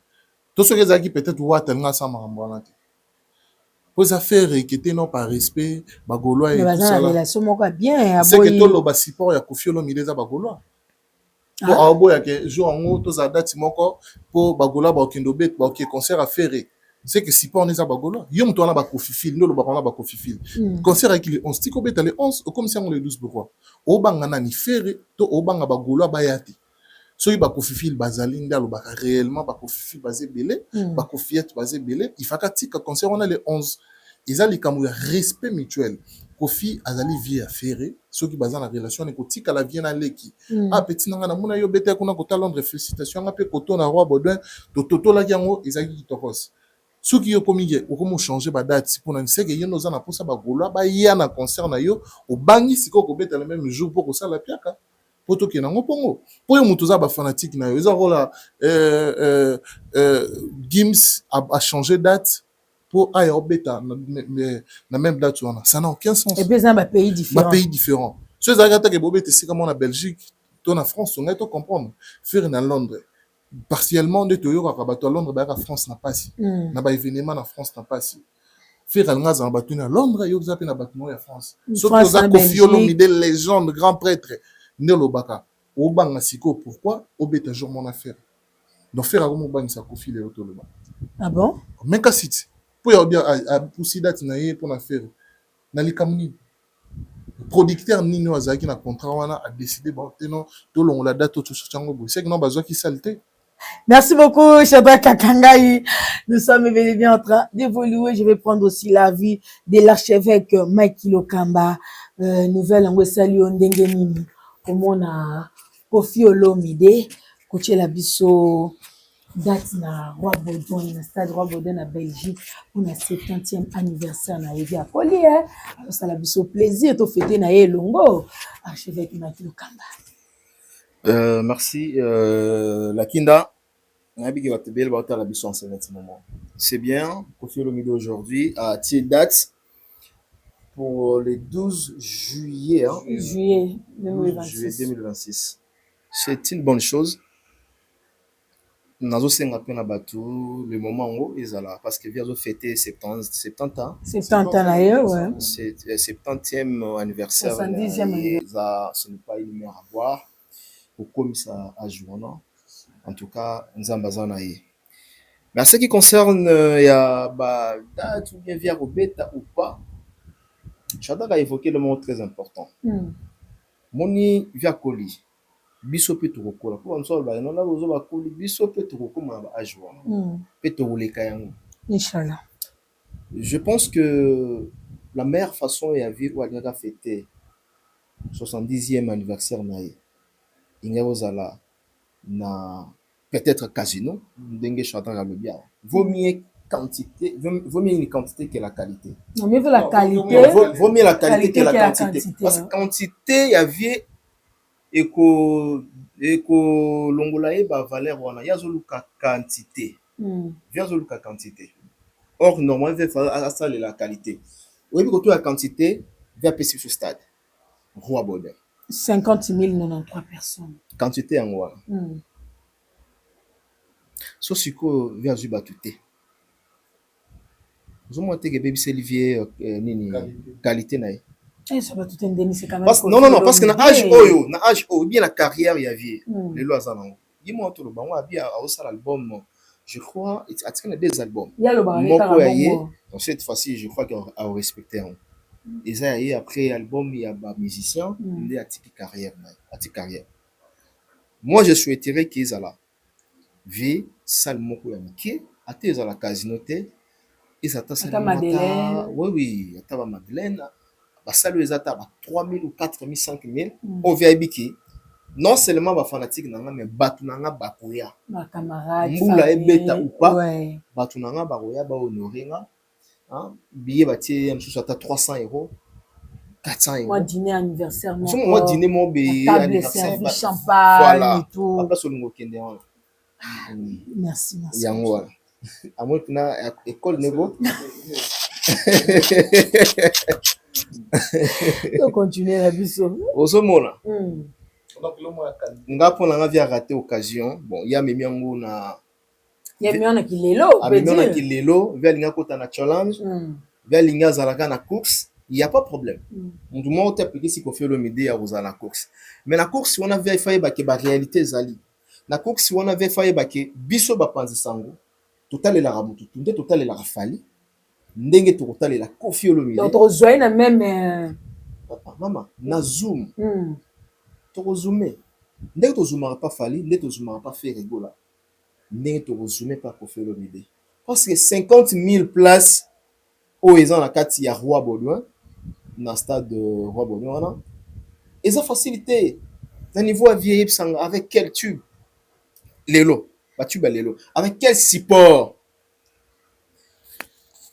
to ce qui ezaki peut-être wata linga sa mambana te pour affaire qui était non par respect bagola et tout ça relation moko bien c'est que to lo ba support ya Koffi Olomide za bagola pour abo ya ke jour ngo to za date moko pour bagola ba okendo bet ba ok concert à faire c'est que si pas on est à Bagola yom to na ba Koffi Fil no lo ba na ba Koffi Fil concert avec les 11 tiko beta les 11 comme si on les 12 pourquoi o banga na ni faire to o banga Bagola bayati so yi ba Koffi Fil bazali ndalo ba réellement ba Koffi Fil basé belé ba Koffiette basé belé il faut tika concert on a les 11 ils a les kamu respect mutuel Koffi azali vie à faire ceux qui basent la relation ne kotika la vie na leki ah petit nanga na mona yo beta kuna ko ta Londres félicitations nga pe koto na Roi Baudouin to toto la yango ezaki kitokos ceux qui ont commis ou comment changer ba date pour n'en sait que yo nozana pour ça ba gola ba ya na concert na yo au bangi siko ko beta le même jour pour ça la piaka pour to ke na ngopongo pour yo mutuza ba fanatique na yo eza rola Gims a changé date pour aille au beta na même date ça n'a aucun sens et puis ça ba pays différent ceux agata que bobete c'est comme en Belgique to na France on est to comprendre faire na Londres partiellement nde toyokaka bato ya Londres bayaka France na pasi na baévénement na France na pasi faire alanga azala bato na Londres yo oza mpe na bato moko ya France soki oza Koffi Olomide légende grand prêtre nde olobaka obanga sikoyo pourquoi obeta jour mon affaire donc faire ako mobangisa Koffi lelo toloba ah bon même kasi ti mpo ya obia apusi date na ye mpo na faire na likambo nini producteur nini oyo azalaki na contrat wana adécide bon te non tolongola date oyo tosorti yango boye seki non bazwaki sale te. Merci beaucoup, Shadrach Kakangaï. Nous sommes bel et bien en train d'évoluer. Je vais prendre aussi l'avis de l'archevêque Mikey Lokamba. Nouvelle en Wessali Ondengenini. Comme on a Koffi Olomide. Coaché la biso. Date na Roi Baudouin, na stade Roi Baudouin na Belgique. On a 70e anniversaire na Evi Akoli. Alors ça la biso plaisir. To fêter na Elongo. Archevêque Mikey Lokamba. Merci. Lakinda, c'est bien. Koffi Olomide aujourd'hui a tiré date pour le 12 juillet. Hein? Juillet 2026. Juillet 2026. C'est une bonne chose. Nazo senga pe na batu le moment où ils là parce que vient fêter 70 ans. 70 ans d'ailleurs, ouais. C'est 70e anniversaire. 70e anniversaire. Ce n'est pas une mer à boire. Comme ça à jouer, non? En tout cas, Nzambazana y. Mais en ce qui concerne ya date ou bien via Robeta ou pas, Shadrach a évoqué le mot très important. Moni via Koli, biso pe tukokola. Pour nous ba non la bozo ba Koli biso pe tukokoma ba ajwa. Pe tukoleka yango. Inch'Allah. Je pense que la meilleure façon est à vivre ou à fêter 70e anniversaire naïe. Ingewozala na peut-être casino ndenge Shadrach le bien. Vaut mieux une quantité que la qualité. Non mais la qualité. Vaut mieux la qualité que la quantité. Parce que quantité y a vie eko longola ba valeur wana yazoluka quantité. Yazoluka quantité. Or normalement il faut ça la qualité. Oui puis que la quantité via passer sur stade. Roi Baudouin. 50 093 personnes. Quantité en quoi? So siko via zuba tuté. Vous avez que baby Olivier nini qualité na. Ça va tout indemniser c'est quand même. Non parce que na âge oyo bien la carrière ya vie. Les lois ça non. Dis-moi tout le bango bien a aussi l'album. Je crois il a tiré des albums. Il y a le bango. Donc cette fois-ci je crois qu'on a respecté. Et ça y après album il y a ba musicien, il y a petite carrière carrière. Moi je souhaiterais qu'ils allaient vie salle moko ya mike ate za la casino te ezata salle mata oui ata ba Madeleine ba salle ezata ba 3000 ou 4000 5000 au VIP ki non seulement ba fanatique nanga mais batu nanga ba koya ba camarade mbula ebeta ou pas batu nanga ba koya ba honorer nga hein billet batie msusu ata 300 €, 400 €. Moi dîner anniversaire moi dîner mon be anniversaire champagne voilà. Et tout Papa solingo kende wana. Merci. Yango wana. Amo tuna école nego. On continue la biso. Ozomona. Nga pona nga via raté occasion. Bon, ya memi yango na ya memi na kilelo, memi na kilelo, via linga kota na challenge. Via linga zalaka na course. Il n'y a pas de problème. On tout le monde peut si Koffi Olomide à la course. Mais la course, si on avait fait la réalité zali. La course, si on avait fait que biso ba panzi sango, total la ramutu, total la rafali. Ndenge total la Koffi Olomide. Donc on joue na même papa maman na zoom. To zoomer. Ndenge to zoomera pas fali, ndenge to zoomera pas faire rigola. Ndenge to zoomer pas Koffi Olomide. Parce que 50 000 places au ils ont la carte ya Roi Baudouin. Dans le stade de Roi Baudouin, ils ont facilité le niveau à vieillir avec quel tube Lélo, tube à Lélo, avec quel support.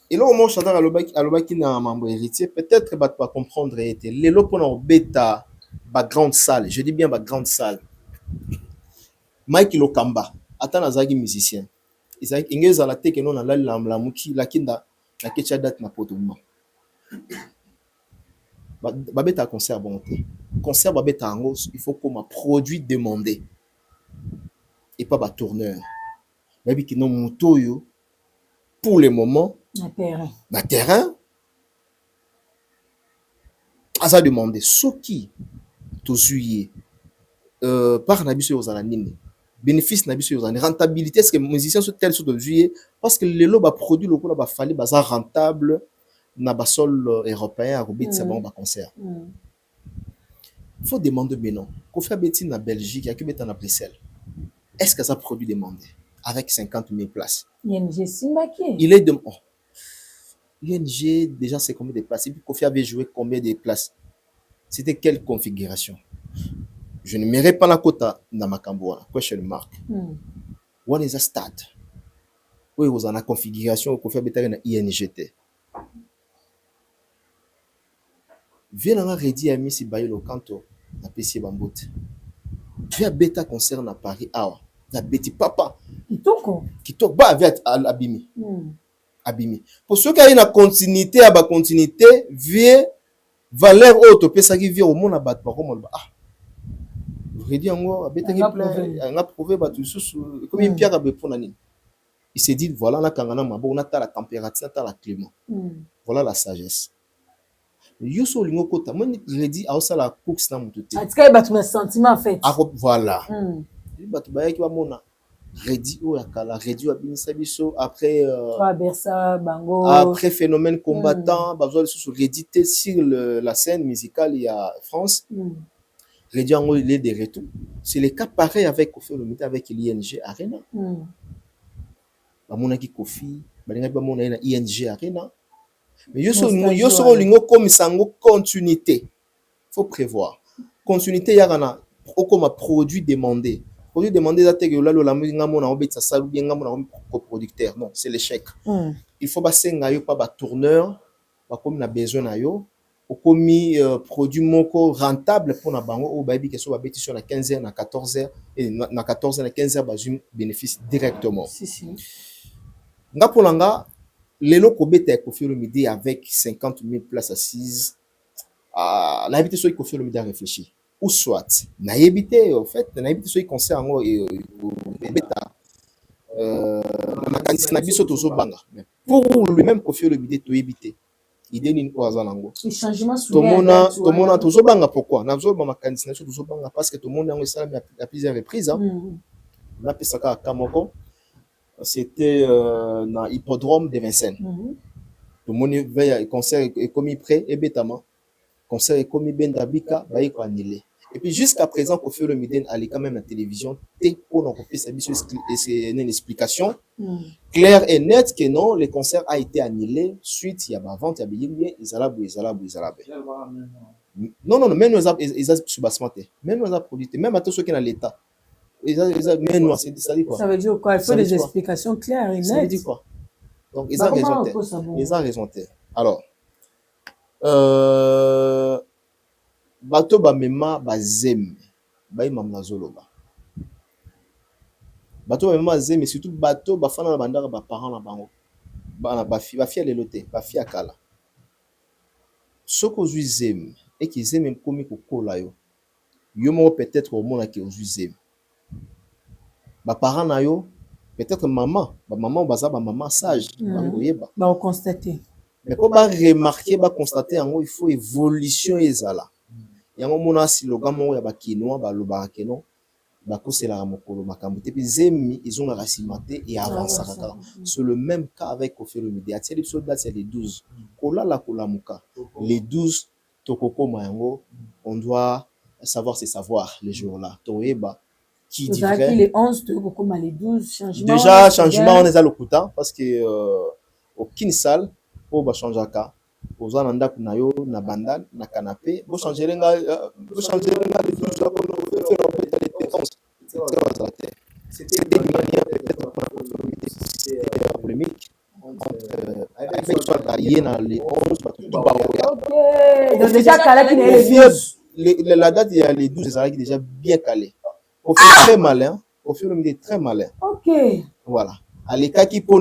Et là, au moment où Shadrach Alobaki n'a membre héritier, peut-être pas comprendre était Lélo pour nos bêta, ma grande salle, je dis bien ma grande salle. Mikey Lokamba, attends Azagi musicien. Ils ont à la tête que non a la mouki la kinda la ketcha date na potouma. Babeta concert bon concert babeta ango il faut comme produit demandé et pas tourneur. Mais qui non moto yo pour le moment na terrain a ça demandé ce qui to juillet par na biso aux nini bénéfice na biso aux rentabilité est-ce que musiciens sont tels sur de juillet parce que les lots produit le coup ba fallait ba rentable na ba sol européen à robit c'est bon ba concert. Faut demander maintenant qu'on fait bêtise na Belgique et que bêtise na Bruxelles. Est-ce que ça produit demandé avec 50 000 places? ING Simbaki. Il est de ING déjà c'est combien de places? Et puis Kofi avait joué combien de places? C'était quelle configuration? Je ne m'irai pas la quota dans ma camboua. Question mark. What is a stade? Oui, vous en a configuration Kofi avait na INGT. Viens dans la rédi à Missy Bayolo Kanto. Na PC Bambote. Tu as bêta concert à Paris. Ah, tu as bêti papa. Qui toque bah avec Abimi. Abimi. Pour ceux qui ont une continuité à la continuité, vieux valeur autre pesa qui vient au monde à battre par comme ah. Rédi en gros bêta qui plaît, on a prouvé bah tout sous comme une pierre à pour nani. Il s'est dit voilà la kangana mabo on a la température, on a la climat. Voilà la sagesse. Yoso lingo kota moi rédi à ça la course na mututé. En tout cas il bat un sentiment en fait. Ah voilà. Il bat ba qui va mona rédi ou la rédi à binisa biso après Bersa Bango après phénomène combattant besoin sous réédité sur la scène musicale il y a France. Rédi en il est de retour. C'est le cas pareil avec Kofi Olomide avec l'ING Arena. Ba mona ki Kofi ba ba mona na ING Arena. Mais yoso lingo comme sango continuité. Faut prévoir. Continuité yarana comme produit demandé. Produit demandé date que la musique ngamona obetsa salu bien ngamona coproducteur. Non, c'est l'échec. Il faut passer ngayo pas ba tourneur, ba comme na besoin na yo, au commis produit moko rentable pour na bango au baby que so ba beti sur la 15h na 14h et na 14h na 15h ba jum bénéfice directement. Si. Nga polanga Lelo Kobete Kofi Olomide avec 50 000 places assises. La habité soit Kofi Olomide a réfléchi. Ou soit, na habité en fait, na habité soit concert en et bêta. Na kanisi na biso tozo banga. Pour lui-même Kofi Olomide to habité. Idée ni ko azanango. Le changement tout le monde tozo banga pourquoi? Na zo ba kanisi na tozo banga parce que tout le monde yango ça à plusieurs reprises hein. Na pesaka kamoko. C'était dans l'hippodrome de Vincennes. Tout le monde veille concert est commis prêt et bêtement. Concert est commis ben d'Abika, bah il faut annuler. Et puis jusqu'à présent, Kofi Olomide allait quand même à la télévision. T'es pour nous copier sa mission et c'est une explication claire et nette que non, le concert a été annulé suite il y a ma vente, il y a bien ils allaient. Non, même nous ils ont sous-bassementé, même nous a produit, même à tous ceux qui sont dans l'État. Ça dit quoi? Ça veut dire quoi? Il faut des explications claires et nettes. Ça veut dire quoi? Donc, ils ont raison. Ils ont raison. Alors, bato ba mema ba zem ba imam na zoloba. Bato ba mema zem, mais surtout bato ba fana na bandaka ba parents na bango. Ba fi à lelote, ba fi akala. Soko zui zem et qui zem même komi ko kola yo. Yo mo peut-être au monde qui zui zem. Ba parents na yo peut-être maman baza ba maman sage ba constater mais pour ba remarquer ba constater en il faut évolution ezala yango mona slogan mo ya ba kinois ba loba keno ba kosela mokolo makambo te zemi ils ont racimaté et avancé c'est le même cas avec Kofi Olomide atia biso date c'est les 12 kola la kolamuka les 12 tokoko mayango on doit savoir c'est savoir les jours là toyeba qui dit vrai. Les 11 de comme les 12 changements. Déjà changement on est à l'okuta parce que aucune salle pour changer ka. Aux ananda kuna yo na bandal na canapé, bo changer les 12 là pour c'était une manière peut-être pour polémique avec soit varié dans les 11 OK. Donc déjà calé qui est la date il y a les 12 qui déjà bien calé. Kofi très malin, Kofi Olomide très malin. OK. Voilà. À l'état qui pour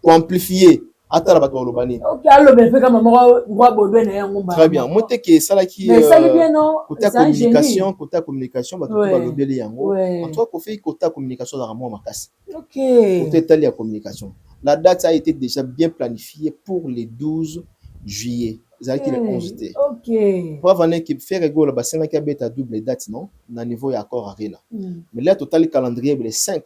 amplifier Atala bato balobani. OK, alors ben fait comme moi Baudouin na yango ba. Très bien. Moi te que ça là qui Mais ça bien non. Côté communication bato Ouais. balobeli yango. Ouais. En tout cas Kofi côté communication dans moi makasi. OK. Côté tali ya communication. La date a été déjà bien planifiée pour le 12 juillet. Ça qui le 11 té. OK. Pour avoir que faire rigolo ba c'est qui beta double date non na niveau ya accord arena. Mais là total calendrier les 5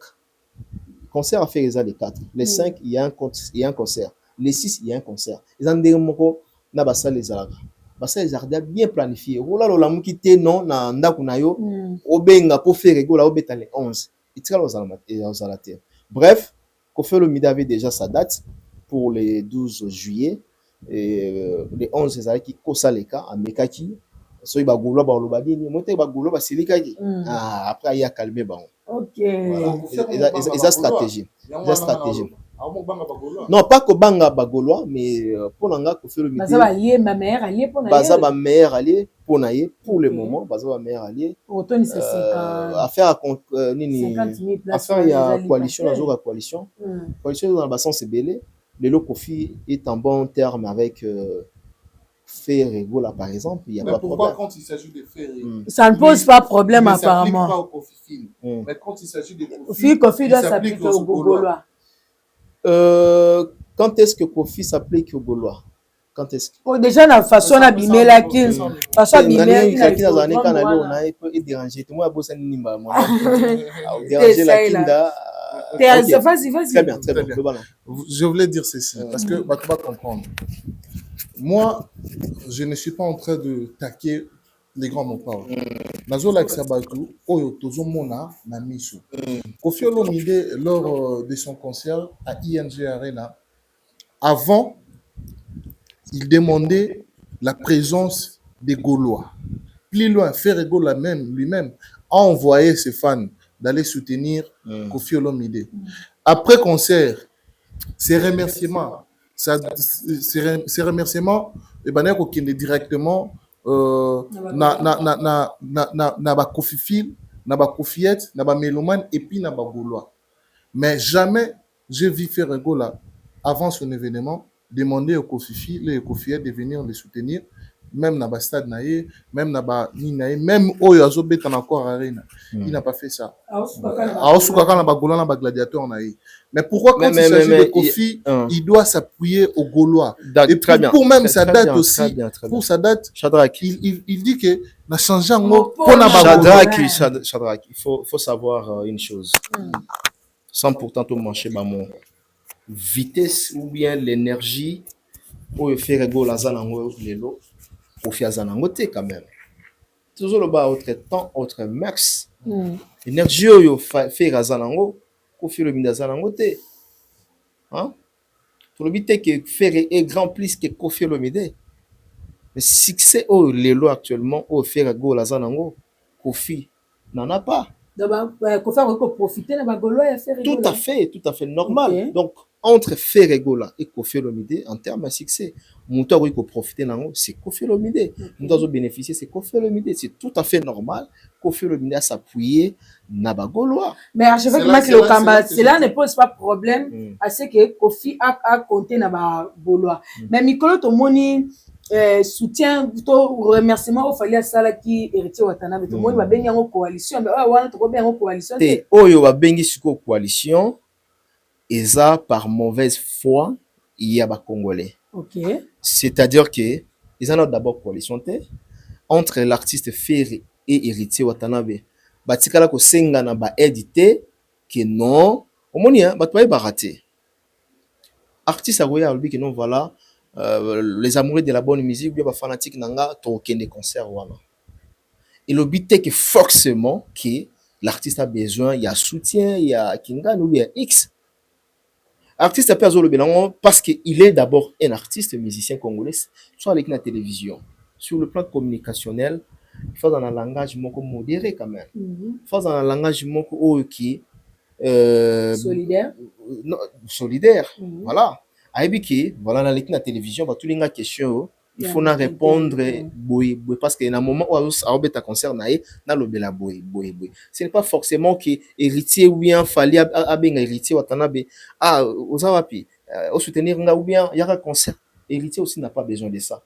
concerts à faire les 4. Les 5 il y a un concert. Les 6 il y a un concert. Ils en dire moko na ba salle les alaga. Ba salle les alaga bien planifié. Ola lo la muki té non na ndaku na yo obenga pour faire rigolo obeta les 11. Itira aux alater. Bref, Koffi Olomide avait déjà sa date pour le 12 juillet. Et les 11 c'est qui kosaleka amekaki so iba golo ba lobadi ni mote ba golo ba silikaki après il y a calmé ba OK voilà ils a stratégie non pas que banga ba golo mais pour nanga Koffi Olomide baza ba lié ma mère allié pour na baza ba mère allié pour na pour le moment baza ba mère allié autant c'est 50 affaire nini 50 000 places affaire il y a coalition la coalition dans le bassin c'est belé. Le Kofi est en bon terme avec Ferregola par exemple. Il y a pas pourquoi problème. quand il s'agit de faire ça ne pose pas problème apparemment. Pas au Kofi Film. Mais quand il s'agit de Kofi doit s'appliquer au Gaulois. Quand est-ce que Kofi s'applique au Gaulois? Quand est-ce que déjà la façon d'abîmer la qui façon d'abîmer qui dans un canal on a peut déranger tout moi bossa nimba moi déranger la kinda. Vas-y. Très bien. Je voulais dire ceci, parce que tu vas comprendre. Moi, je ne suis pas en train de taquer les grands montards. Nazola Xabatu, Oyo Tozo Mona, Namisu. Koffi Olomide, lors de son concert à ING Arena, avant, il demandait la présence des Gaulois. Plus loin, Ferregola même, lui-même, a envoyé ses fans d'aller soutenir Koffi Olomide. Après concert, ses remerciements, et ben qu'on directement na ba Kofi Film, na ba Kofiette, na ba Méloman et puis na ba Gaulois. Mais jamais j'ai vu Ferregola avant son événement demander au Kofi Film et au Kofiette de venir les soutenir. Même dans le stade, même dans le même au Yazobet en encore arena. Il n'a pas fait ça. Mais pourquoi quand il s'agit de Kofi, il doit s'appuyer au Gaulois. Et pour même sa date aussi, pour sa date, il dit que n'a changé en mot. Shadrach, il faut savoir une chose. Sans pourtant tout mancher mon vitesse ou bien l'énergie pour faire Gola Zanango Lelo. Kofi Azanangote quand même. Toujours le bas autre temps, autre max. Énergie yo fait Azanango, Kofi Olomide Azanangote. Hein? Tout le but est que faire est grand plus que Kofi Olomide. Le succès au Lelo actuellement au faire go Azanango, Kofi n'en a pas. Kofi a profiter de Gaulois et faire tout à fait normal. Okay. Donc entre Ferregola et Kofi Olomide en termes de succès, monteur oui pour profiter nango c'est Kofi Olomide. Monteur bénéficier c'est Kofi Olomide, c'est tout à fait normal. Kofi Olomide a s'appuyer na ba Gaulois. Mais à chaque fois que le combat, cela ne pose pas problème à ce que Kofi a compté na ba Gaulois. Mais Mikolo Tomoni soutien plutôt remerciement au fallait ça là qui héritier Watanabe tout le monde va bengi en coalition mais wana to bien en coalition te oyo va bengi siko coalition eza par mauvaise foi il y a ba congolais. OK, c'est-à-dire que ils ont d'abord coalition te entre l'artiste Ferry et héritier Watanabe batikala ko senga na ba édité que non omoni ba to ba raté artiste a goya albi que non voilà. Les amoureux de la bonne musique, bien les fanatiques n'anga token des concerts voilà. Et le but est que forcément que l'artiste a besoin, il y a soutien, il y a kingan ou bien X. Artiste a perdu le bilan parce qu'il est d'abord un artiste musicien congolais, soit avec la télévision. Sur le plan communicationnel, il faut dans un langage modéré quand même. Il faut dans un langage qui solidaire. Non, solidaire. Voilà. Aibiki, voilà, dans la télévision, va tout les question, il faut na répondre boy parce qu'il y a un moment où à concert na le bela boy. Ce n'est pas forcément que héritier ou bien fallait à ben héritier Watanabe ozawapi au soutenir nga ou bien il y a un concert. Héritier aussi n'a pas besoin de ça.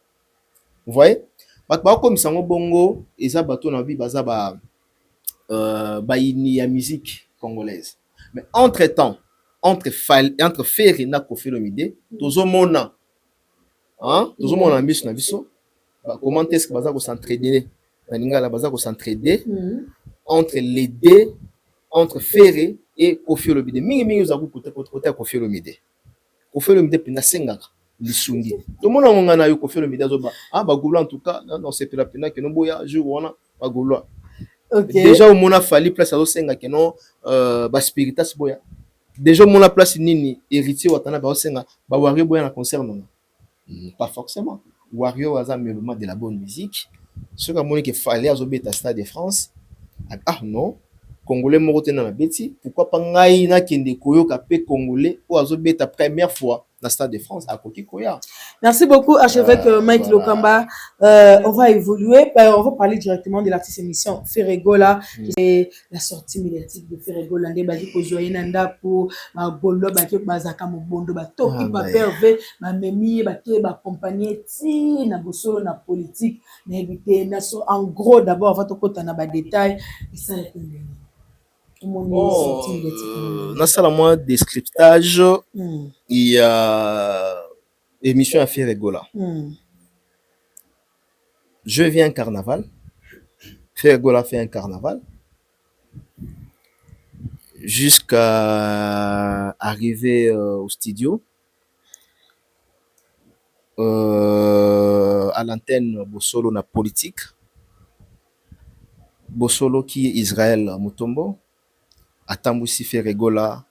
Vous voyez? Comme ça bongo eza bato na bi baza ba ini ya musique congolaise. Mais entre-temps, entre Ferry na Koffi Olomide, tozomona tozomona miso na biso comment est-ce que baza ko s'entraider na lingala baza ko s'entraider entre les deux, entre Ferry et Koffi Olomide. Mingi za ku côté Koffi Olomide. Koffi Olomide pina sengaka lisungi. Tout le monde a ngana yo Koffi Olomide azoba bagolo en tout cas non c'est pena que no boya jour wana bagolo. Okay. Déjà au mona fali place azo senga que non ba spiritas boya. Déjà au mona place nini héritier watana ba senga ba Wario boya na concert non. Pas forcément. Wario waza mouvement de la bonne musique. Ce que moni que fallait azobeta Stade de France. Ah non. Congolais moko tena na beti, pourquoi pas ngai na kende koyoka pe congolais ou azobeta première fois dans Stade de France à Koki Koya. Merci beaucoup, archevêque Mike voilà. Lokamba. On va évoluer, on va parler directement de l'artiste émission Ferregola et la sortie médiatique de Ferregola. Ndé basi ko joyer nanda pour ma bolo ba ke bazaka mo bondo ba toki ba perve ba memi ba ke ba accompagner ti na bosolo na politique na éviter na so en gros d'abord avant to kota na ba détail ça nasala moi descriptage il y a émission à Ferregola. Je viens un carnaval. Ferregola fait un carnaval jusqu'à arriver au studio à l'antenne Bosolo na politique. Bosolo qui est Israël Mutombo. Atambusi Ferregola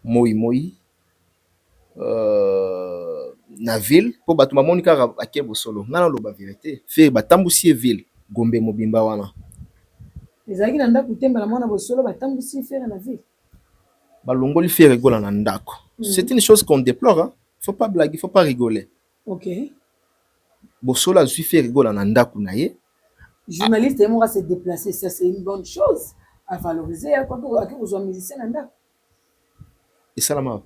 moi na ville po bato mamoni kaka ake Bosolo ngana loba vérité fe batambusi ville Gombe mobimba wana ezaki na ndako temba na mwana Bosolo batambusi Ferre na ville balongoli Ferregola na ndako. C'est une chose qu'on déplore, hein? Faut pas blaguer, faut pas rigoler. OK. Bosolo a su Ferregola na ndako na ye. Journaliste et moi se déplacer, ça c'est une bonne chose à valoriser quand vous êtes musicien nanda. Et ça la ma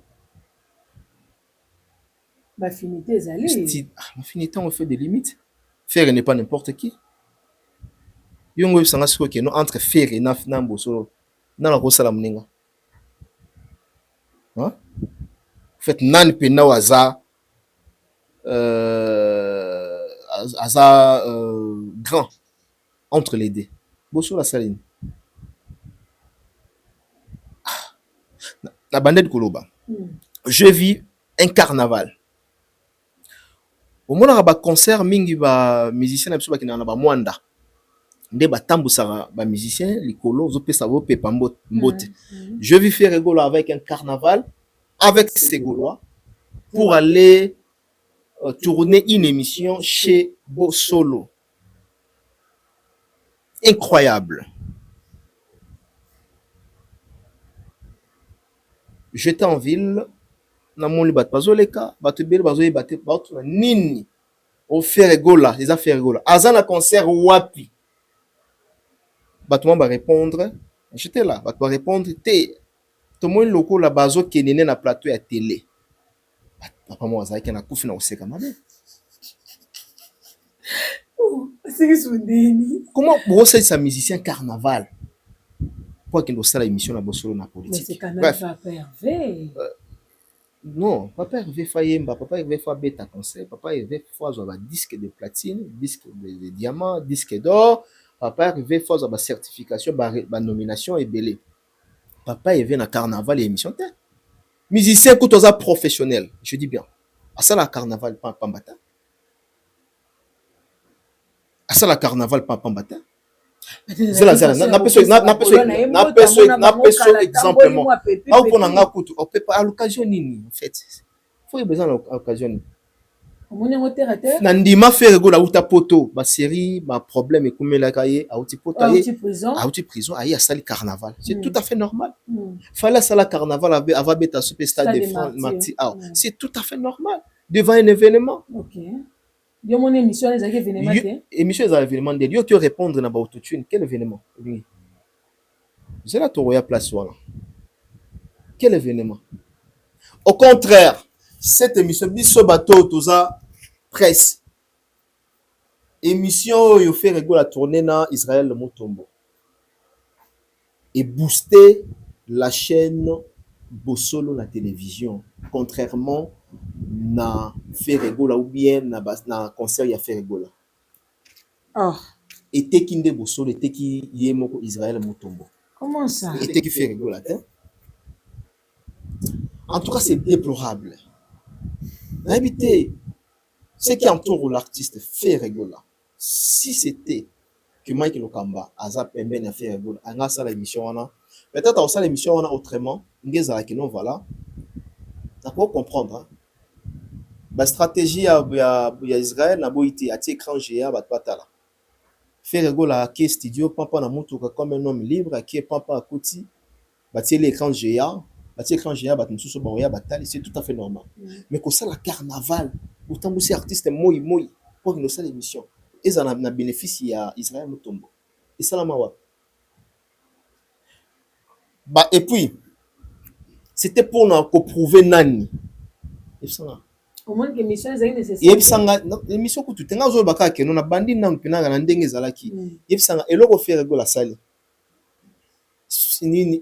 affinité ezali. Affinité on fait des limites. Faire n'est pas n'importe qui. Yongo sanga siko ke no entre faire et na Bosolo na la kosala mninga. Hein? Fait nan pena waza grand entre les deux. Bosolo la saline. La bandette Koloba. Je vis un carnaval. Au moment où concert, mingi ba musicien absolument qui n'en a pas mwanda. Nde ba tambusara ba musicien likolo zope savo pe pambote. Je vis Ferregola avec un carnaval avec ces Gaulois pour aller tourner une émission chez Bosolo. Incroyable. J'étais en ville, na moni bat bazoleka, batubeli bazoye baté bato na nini au Ferregola, les affaires Ferregola. Azana concert wapi. Batouman va répondre, j'étais là, bat va répondre té to moni loko la bazo kenene na plateau ya télé. Papa moi azaki na kufi na oseka mabe. C'est soudeni. Comment pour ça c'est musicien carnaval? Pour qu'il doit la émission na Bosolo na politique. Mais c'est quand même Papa Hervé. Non, Papa Hervé Fayemba, Papa Hervé fa beta concert, Papa Hervé fa un disque de platine, disque de diamant, disque d'or, Papa Hervé fa une certification, ba nomination et belé. Papa Hervé na carnaval et émission té. Musicien kotoza professionnel, je dis bien. À ça la carnaval pas pambata. À ça la carnaval pas pambata. Zela na peso exemple moi au pona nga kutu on peut pas à l'occasion nini en fait faut y besoin à l'occasion na ndima Ferregola uta poto ba série ba problème et comme la cahier à outi poto à prison ayi à sali carnaval c'est tout à fait normal fallait ça la carnaval avant beta super stade de France Marti c'est tout à fait normal devant un événement. OK. Yo mon émission les événements émission les événements de yo tu répondre na ba autotune quel événement c'est la toroya place voilà quel événement au contraire cette émission biso bato toza presse émission oyo fait la tournée na Israël Mutombo et booster la chaîne Bosolo la télévision contrairement na Ferregola ou bien na concert ya Ferregola. Oh. Et tekinde Bosolo et teki yemoko Israël Mutombo. Comment ça? Et teki Ferregola. En tout cas, c'est déplorable. Habiter ce qui entoure l'artiste Ferregola. Si c'était que Mike Lokamba Azap Pemben a fait Anga ça l'émission peut-être ça l'émission autrement ngeza que non voilà d'accord comprendre hein? La stratégie ya Israël na boité à écran géant bat patala Ferregola qui studio papa na mutuka comme un homme libre qui est papa à kuti batie l'écran géant batie écran géant bat mususu ba batali c'est tout à fait normal mais que ça la carnaval autant aussi artiste moi pour que nous ça l'émission et ça na bénéfice ya Israël Mutombo et ça la mawa bah et puis c'était pour nous prouver nani et ça au moins que l'émission est nécessaire et ça l'émission que tu tenga zo baka ke non na bandi na mpina na ndenge zalaki et ça eloko faire go la salle ni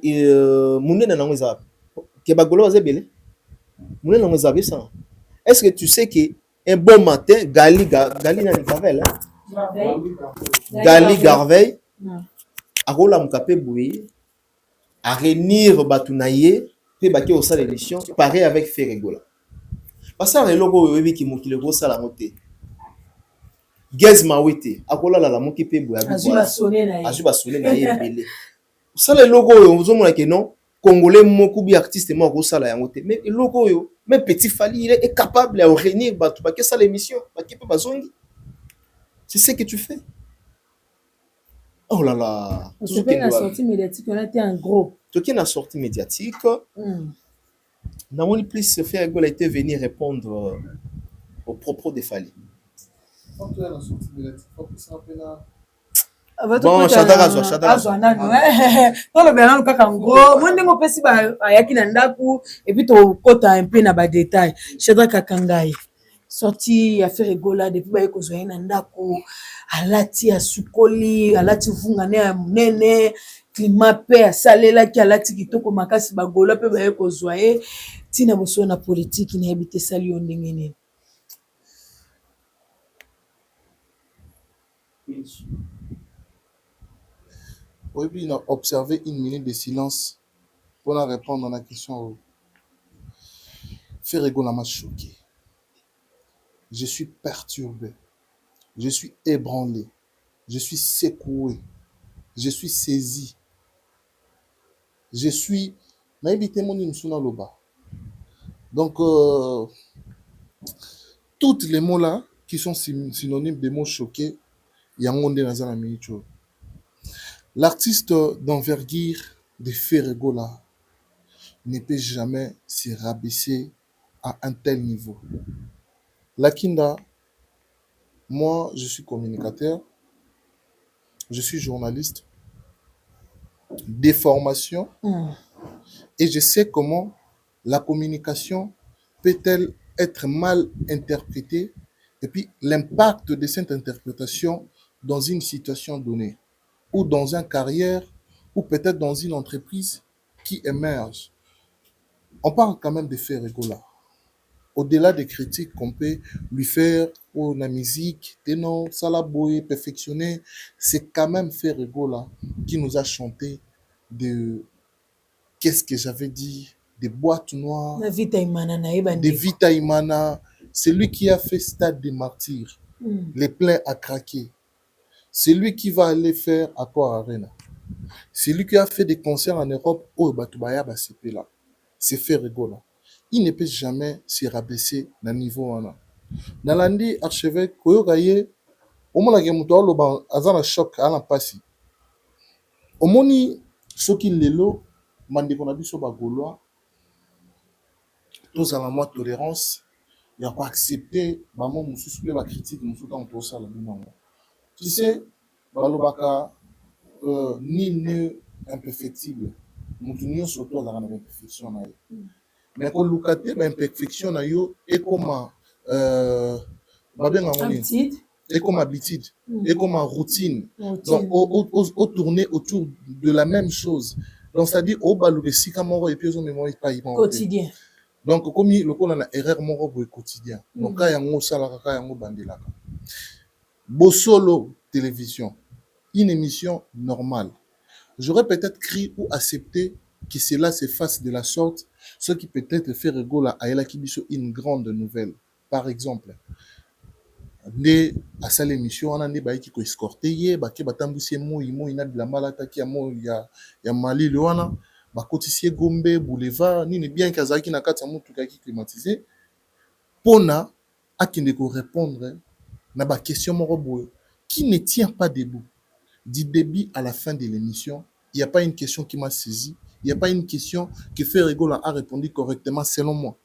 munena na ngeza ke bagolo bazebele munena na ngeza ça est-ce que tu sais que un bon matin Gali na Gavel Gali Garveil akola mukape bouye à réunir batunaye pe baki au salle d'édition pareil avec Ferregola parce que le logo webi ki mokile go sala ngote Gez Mawete akola la moki pe bouye azuba sonné na yebele ça le logo yo zo mona ke non congolais moko bi artiste mo go sala yangote mais le logo yo même Petit Fally il est capable de réunir batu baki ça l'émission baki pe bazongi c'est ce que tu fais. Oh là là. C'est pas la sortie médiatique, on a été en gros. Tout qui est la sortie médiatique. Namoni plus se faire a été venir répondre aux propos de Fally. Quand tu es la sortie médiatique, faut que ça appelle là. Bon, Chadara. Dans le Bénin, en gros, moi, je pense que Yaki Nandaku, et puis tu as un peu de détails. Chadra Kakangai. Sorti à Ferregola depuis ba eko zoya Nandaku, alati ya sukoli, alati vungane ya munene, climat pe asalela ki alati kitoko makasi bagola pe ba eko zoya tina boso na politique na habité sali on ndenge nini. Oui, puis il a observé une minute de silence pour la répondre à la question. Ferregola m'a choqué. Je suis perturbé. Je suis ébranlé. Je suis secoué. Je suis saisi. Je suis... Donc, tous les mots-là qui sont synonymes des mots choqués, il y a un monde dans la minute. L'artiste d'envergure de Ferregola ne peut jamais se rabaisser à un tel niveau. Lakinda, moi, je suis communicateur, je suis journaliste, des formations, et je sais comment la communication peut-elle être mal interprétée, et puis l'impact de cette interprétation dans une situation donnée, ou dans une carrière, ou peut-être dans une entreprise qui émerge. On parle quand même de Ferregola. Au-delà des critiques qu'on peut lui faire pour la musique, ténor, salaboy, perfectionner, c'est quand même Ferregola qui nous a chanté de qu'est-ce que j'avais dit, des boîtes noires, de Vita Imana. C'est lui qui a fait Stade des Martyrs, les pleins à craquer. C'est lui qui va aller faire Accor Arena. C'est lui qui a fait des concerts en Europe au Batubaya Basepela. C'est Ferregola. Il ne peut jamais se rabaisser dans le niveau. Dans l'andi archevêque, Koyogaye, au moins la muto aloba azana choc à la passi. Au moni soki lelo mande qu'on a vu sur bagolois. Tous à la moi tolérance, il n'y a pas accepté maman musu souple la critique musu dans tout ça la maman. Tu sais, balobaka ni ne imperfectible. Nous tenons surtout dans la imperfection. mais koluka te imperfection na yo ekoma babenga ngo nini Habitude. et comme habitude, et comme en routine. Routine. Donc, au tourner autour de la même chose. Donc, c'est-à-dire, au balou de sika moro et puis au mémoire pas y Quotidien. Donc, comme le qu'on a une erreur moro pour le quotidien. Donc, quand il y a un sala, quand il y a un bandila. Bossolo télévision, une émission normale. J'aurais peut-être cru ou accepté que cela se fasse de la sorte, ce qui peut-être fait rigoler à Ela Kibiso une grande nouvelle. Par exemple, nde asala émission wana nde bayaki koescorte ye bake batambwisi ye moi na bilamba alataki ya moi ya malili wana bakotisi ye gombe boulevard nini bien ke azalaki na kati ya motuka yaki climatisé mpona akende korépondre na baquestion moko boye qui ne tient pas debout du début à la fin de l'émission. Il n'y a pas une question qui m'a saisi, il n'y a pas une question que Ferregola a répondu correctement selon moi,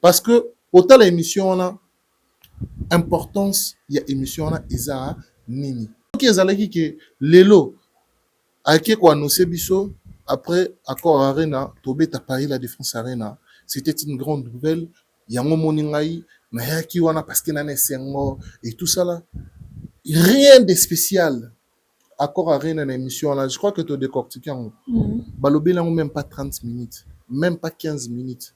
parce que autant l'émission on a importance ya émission na eza nini ki ezalaki ke lelo ake ko annoncer biso après accord arena tobeta Paris la défense arena, c'était une grande nouvelle yango moni ngai na yaki wana parce que na sengo et tout ça là, rien de spécial. Accord arena na émission là, je crois que tu décortiqué en balobi là même pas 30 minutes, même pas 15 minutes.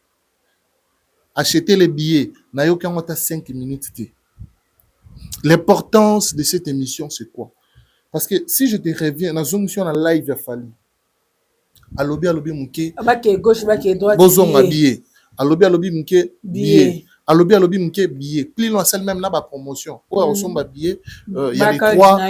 Acheter les billets na yo quand 5 minutes té. L'importance de cette émission, c'est quoi? Parce que si je te reviens dans une émission en live, il a fallu. Alobi mouké. Baké gauche, baké droite. Bozonga billet. Alobi mouké billet. Alobi mouké billet. Plus loin, celle même là, ma promotion. Ou on somba billet. Il y avait 3.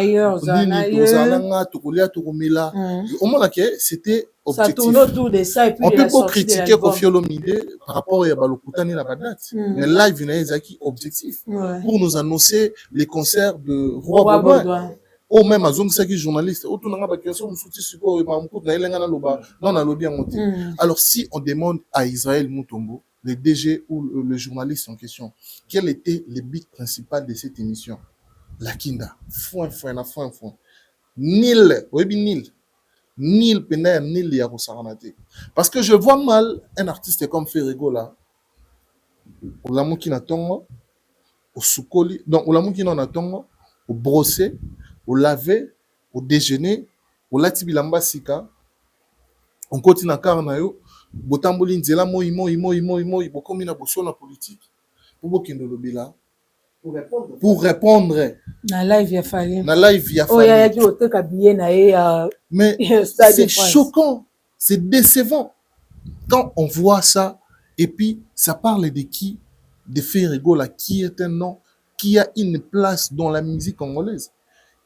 Nini, Tozananga, Tokolia, Tokomela. Au moins, c'était objectif. Ça tourne autour de ça et puis on peut pas critiquer Koffi Olomide par rapport à Balokutani la date. Mais live, il y a un objectif. Pour nous annoncer les concerts de Roi Baudouin. Ou même à Zong Saki journaliste. Alors, si on demande à Israël Moutombo, le DG ou le journaliste en question, quel était le but principal de cette émission? La Kinda. Foin. Nil. Oui, Nil. Nil Pener, Nil Yarosaranate. Parce que je vois mal un artiste comme Ferrego là. Au Lamouki Natongo, au Soukoli, donc au Lamouki Natongo, au brosser, au laver, au déjeuner, au Latibilamba Sika, on continue à Karnayo, Botamboli Nzela, moi, beaucoup mina bosso la politique. Pour beaucoup de lobila. Pour répondre. Na live il a fallu. Oh, il y a qui habillé na mais c'est choquant, c'est décevant quand on voit ça et puis ça parle de qui? De Ferrego là, qui est un nom qui a une place dans la musique congolaise,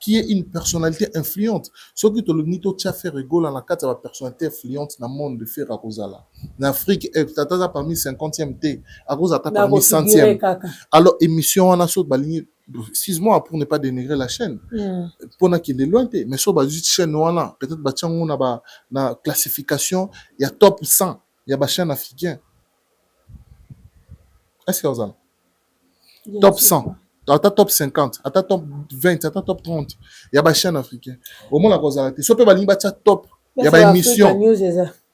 qui est une personnalité influente. Ce que tu le nito tcha Ferrego là, la carte de la personnalité influente dans le monde de Ferragosa là. En Afrique, tata parmi 50e T, à cause parmi 100e. Alors émission on a saut baligné. Excuse-moi pour ne pas dénigrer la chaîne. Pour qu'il est loin, mais sur la chaîne, peut-être on a une classification, il y a top 100, il y a une chaîne africaine. Est-ce que vous avez top 100, top 50, top 20, top 30, il y a une chaîne africaine. Au moins, la cause a été. Si on peut top, il y a une émission.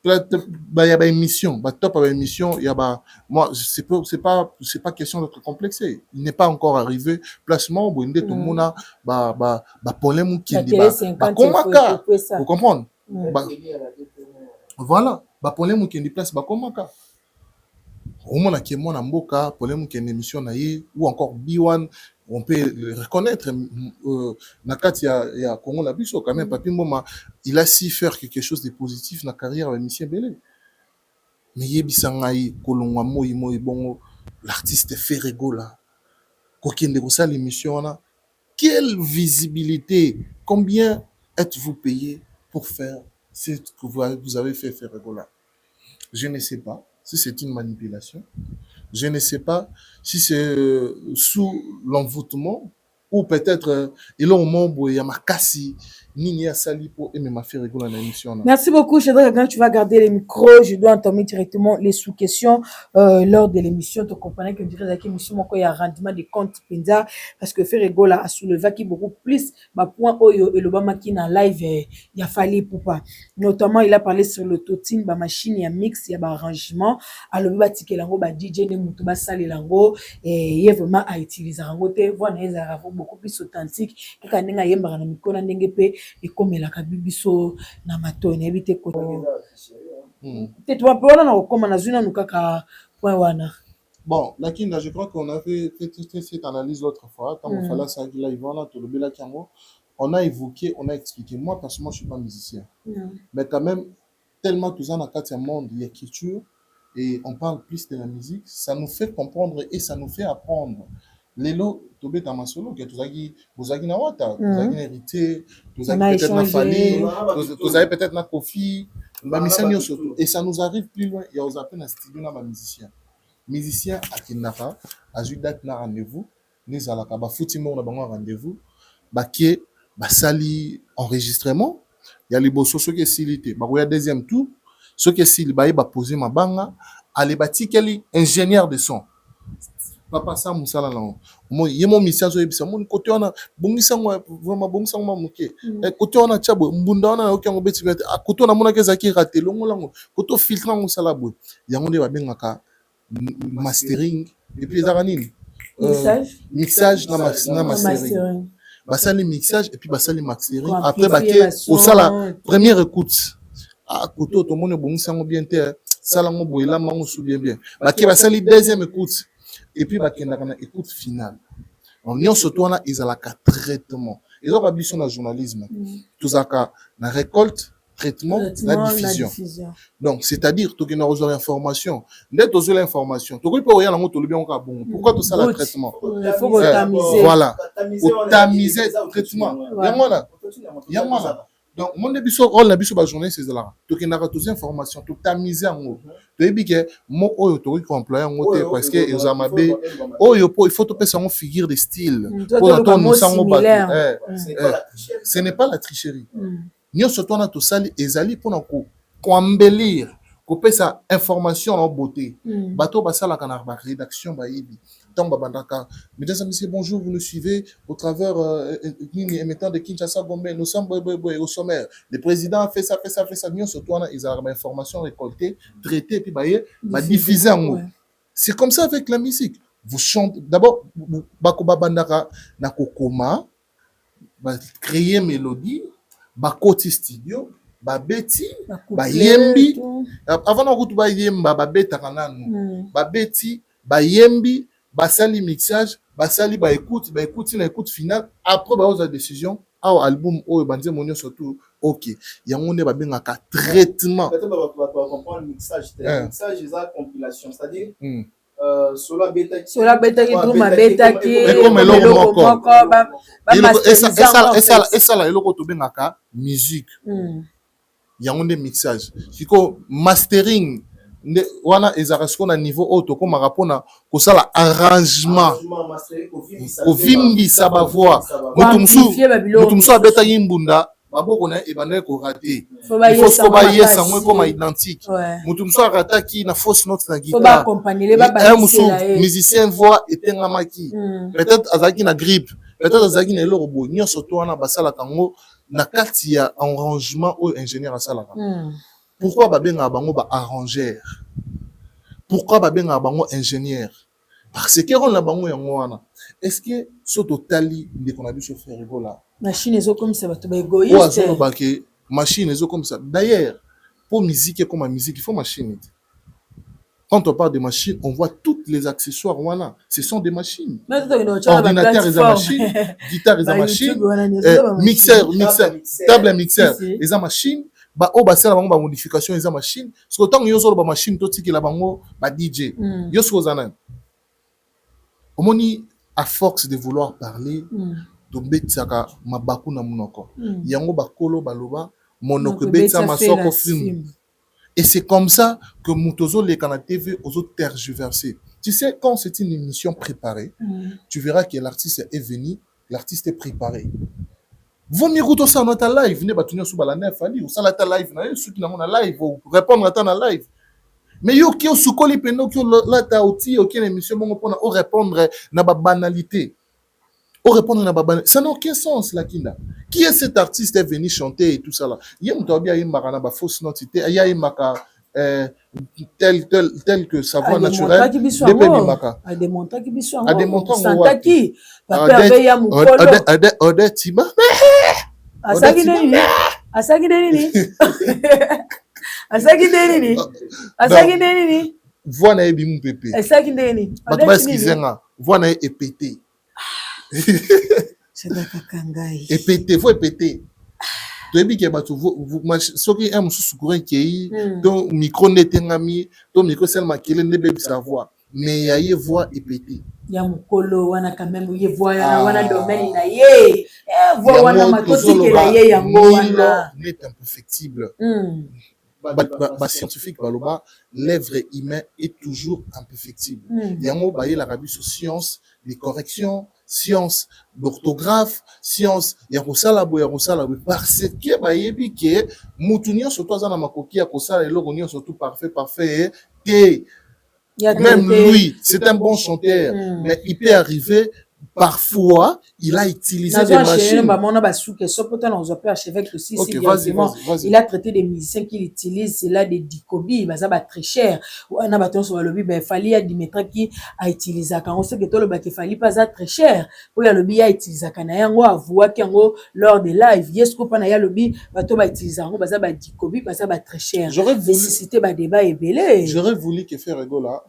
Il y a une émission, top avec une émission, il y a moi c'est pas question d'être complexé. Il n'est pas encore arrivé placement bon tout le monde a problème qui dit komaka. Vous comprenez? Voilà, problème qui dit place komaka. Au moins qui mon mboka problème qui une émission na ou encore B1 on peut le reconnaître. Nakati ya Congo la biso quand même Papi Mboma il a su faire quelque chose de positif dans la carrière de Michel Belé. Mais yebisa ngai kolongwa moi bongo l'artiste Ferrego là kokende ko sala émission là, quelle visibilité, combien êtes-vous payé pour faire ce que vous avez fait Ferrego là? Je ne sais pas si c'est une manipulation. Je ne sais pas si c'est sous l'envoûtement ou peut-être il y a un membre, il y a Makassi, nini asali pour aimer ma faire rigoler dans l'émission. Merci beaucoup, Chédric. Quand tu vas garder les micros, je dois entamer directement les sous-questions lors de l'émission. Tu comprends que je dirais que l'émission, il y a un rendement de compte Penza parce que Ferregola a soulevé qui beaucoup plus point Oyo et l'Obama qui en live, il a fallu pour pas. Notamment, il a parlé sur l'autotune, ma machine, il y a mix, il y a arrangement. Alors, il va tirer l'ango, DJ, ne moutuba sale l'ango, et il y a vraiment à utiliser l'ango. Voilà, il y a beaucoup plus authentique. Quand on a yé marana mikona n'engepe et comme la kabibiso na matone éviter ko. Peut-être on peut na comme na zuna nukaka point wana. Bon, Lakinda, je crois qu'on a fait cette analyse l'autre fois. Quand on fallait ça, là, Yvonne, tout le Bela Kiango, on a évoqué, on a expliqué. Moi, personnellement, je ne suis pas musicien. Mais quand même, tellement tout ça dans le monde, l'écriture, et on parle plus de la musique, ça nous fait comprendre et ça nous fait apprendre. Lélo, Tobé Tamasolo, que vous avez Nawata, vous avez hérité, vous avez peut-être na Fali, vous avez peut-être na Kofi, et ça nous arrive plus loin. Il y a aux appels à studio na musicien. Musicien à Kinara, à Judat na rendez-vous, nous allons à Foutimo na bango rendez-vous, baké, basali enregistrement, il y a les beaux sociaux qui silité, bah il y a deuxième tour, ceux qui silité, bah poser ma banga, aller bâtir quel ingénieur de son. Papa ça musala là moi yemo mission zo ebisa mon côté on a bongisa moi vraiment bongisa moi muke côté on a chabo mbunda on a okango beti beti à côté on a mona kezaki raté longo lango côté filtre musala bo yango nde babengaka mastering et puis ezaka nini mixage na mastering basali mixage et puis basali mastering après baké au sala première écoute à côté tout le monde bongisa ngo bien te sala ngo boyela mango sou bien baké basali deuxième écoute et puis bah qu'il y a une écoute finale. On y surtout là ils ont la traitement. Ils ont pas besoin de journalisme. Tout ça la récolte, traitement, la diffusion. Donc c'est-à-dire tout qui a besoin d'information. Dès que tu as l'information, tu peux pas rien en tout le bien bon. Pourquoi tout ça le traitement? Il faut tamiser. Voilà. Tamiser traitement. Yamana. Donc, mon début sur rôle, la biso ba journée c'est là. Donc il n'a pas toutes les informations, tout tamiser en haut. Tu dis que mon autorité employé en haut parce que ils ont mabé. Oh il faut tout passer en figure de style. Pour attendre nous sans ce n'est pas la tricherie. Nous surtout on a tout ça les ali pour nous embellir, couper sa information en beauté. Bateau basa la canard rédaction ba ibi. Mesdames et messieurs, bonjour, vous nous suivez au travers émettant de Kinshasa Gombe. Nous sommes au sommaire. Le président a fait ça. Nous, surtout, ils ont l'information récoltée, traitée, puis diffusée en mots. C'est comme ça avec la musique. Vous chantez. D'abord, Bakoba Bandara, Nakokoma, créer mélodie, Bakoti studio, Babeti, Bayembi. Avant la route, Bayemba, Babeta Kananu, Babeti, Bayembi. Basali mixage, basali ba écoute na écoute finale après ba aux décision au album au banze monyo surtout OK yango ne ba bengaka traitement peut-être ba comprendre mixage mixage c'est compilation c'est-à-dire sola beta qui duma beta qui comme eloko moko et ça là eloko to bengaka musique yango ne mixage siko mastering wana ezarasko na niveau auto comme rapona ko sala arrangement kovimbisa ba voix mutumsu abeta yimbunda baboko na ebandele ko rater il faut ba yesa ngo comme identique mutumsu arataki na fausse note na guitare musicien voix etengamaki peut-être azaki na grippe peut-être azaki na eloko bo nyonso to wana basala kango na kati ya arrangement ou ingénieur asala. Pourquoi babenga bango ba arrangeur? Pourquoi babenga bango ingénieur? Parce que on la bango yango wana. Est-ce que ce totali de qu'on a vu se faire rigola? Machine ezo comme ça bato ba égoïste. Machine ezo comme ça. D'ailleurs, pour musique comme la musique, il faut machine. Quand on parle de machines, on voit tous les accessoires wana. Ce sont des machines. Ordinateur est une machine, guitare est une machine, mixeur, table mixeur est une machine. Ba o basala bango ba modification eza machine parce que tant yo zo ba machine to tikela bango ba DJ yo so zana omoni à force de vouloir parler to betsaka mabaku na monoko yango bakolo baloba monoko betsa masoko film et c'est comme ça que mutozo le kana TV aux autres tergiversés. Tu sais quand c'est une émission préparée tu verras que l'artiste est venu, l'artiste est préparé. vaut mieux que ça notre live ne batunya sous la nef ali ou ça la live na ceux qui na live ou répondre à ta live mais yo qui au sukoli pendo qui la ta outil aucune émission bon pour répondre na ba banalité ou répondre na ba banalité ça n'a aucun sens la kinda qui est cet artiste est venu chanter et tout ça là il y a mutobia imaka na ba fausse notité il y a imaka tel que savoir naturel depuis maka a démontrer qui biso a démontrer santaki papa ya mukolo ode tiba asaki nini asaki nini voix na ebi mu pepe asaki nini bato baskizenga voix na epété c'est kakangai epété faut épéter toyebi ke bato soki un mosusu courant kei to micro netengami to micro sel makele ne bebisa voix mais ya ye voix épété ya mukolo wana quand même ye voix wana domaine na ye voix wana matoti ke na ye yango wana n'est imperfectible scientifique baloba l'œuvre humain est toujours imperfectible yango ba la rabi sur science les corrections science d'orthographe science ya kosala bo parce que ba yebi ke mutu nyonso to azana makoki ya kosala eloko nyonso tout parfait et même lui c'est un bon chanteur mais il peut arriver parfois il a utilisé des machines. Il a traité des musiciens qu'il utilise, c'est là des dicobi, bah très cher. On a bâton sur le lobby, ben fallait à Dimitri qui a utilisé quand on sait que tout le bac fallait pas ça très cher. Pour le lobby a utilisé quand yango a voix qu'yango lors des lives. Yes qu'on a ya lobby, bateau va utiliser yango bah dicobi, bah ça très cher. J'aurais voulu nécessité bah débat et belé. J'aurais voulu que Ferrego là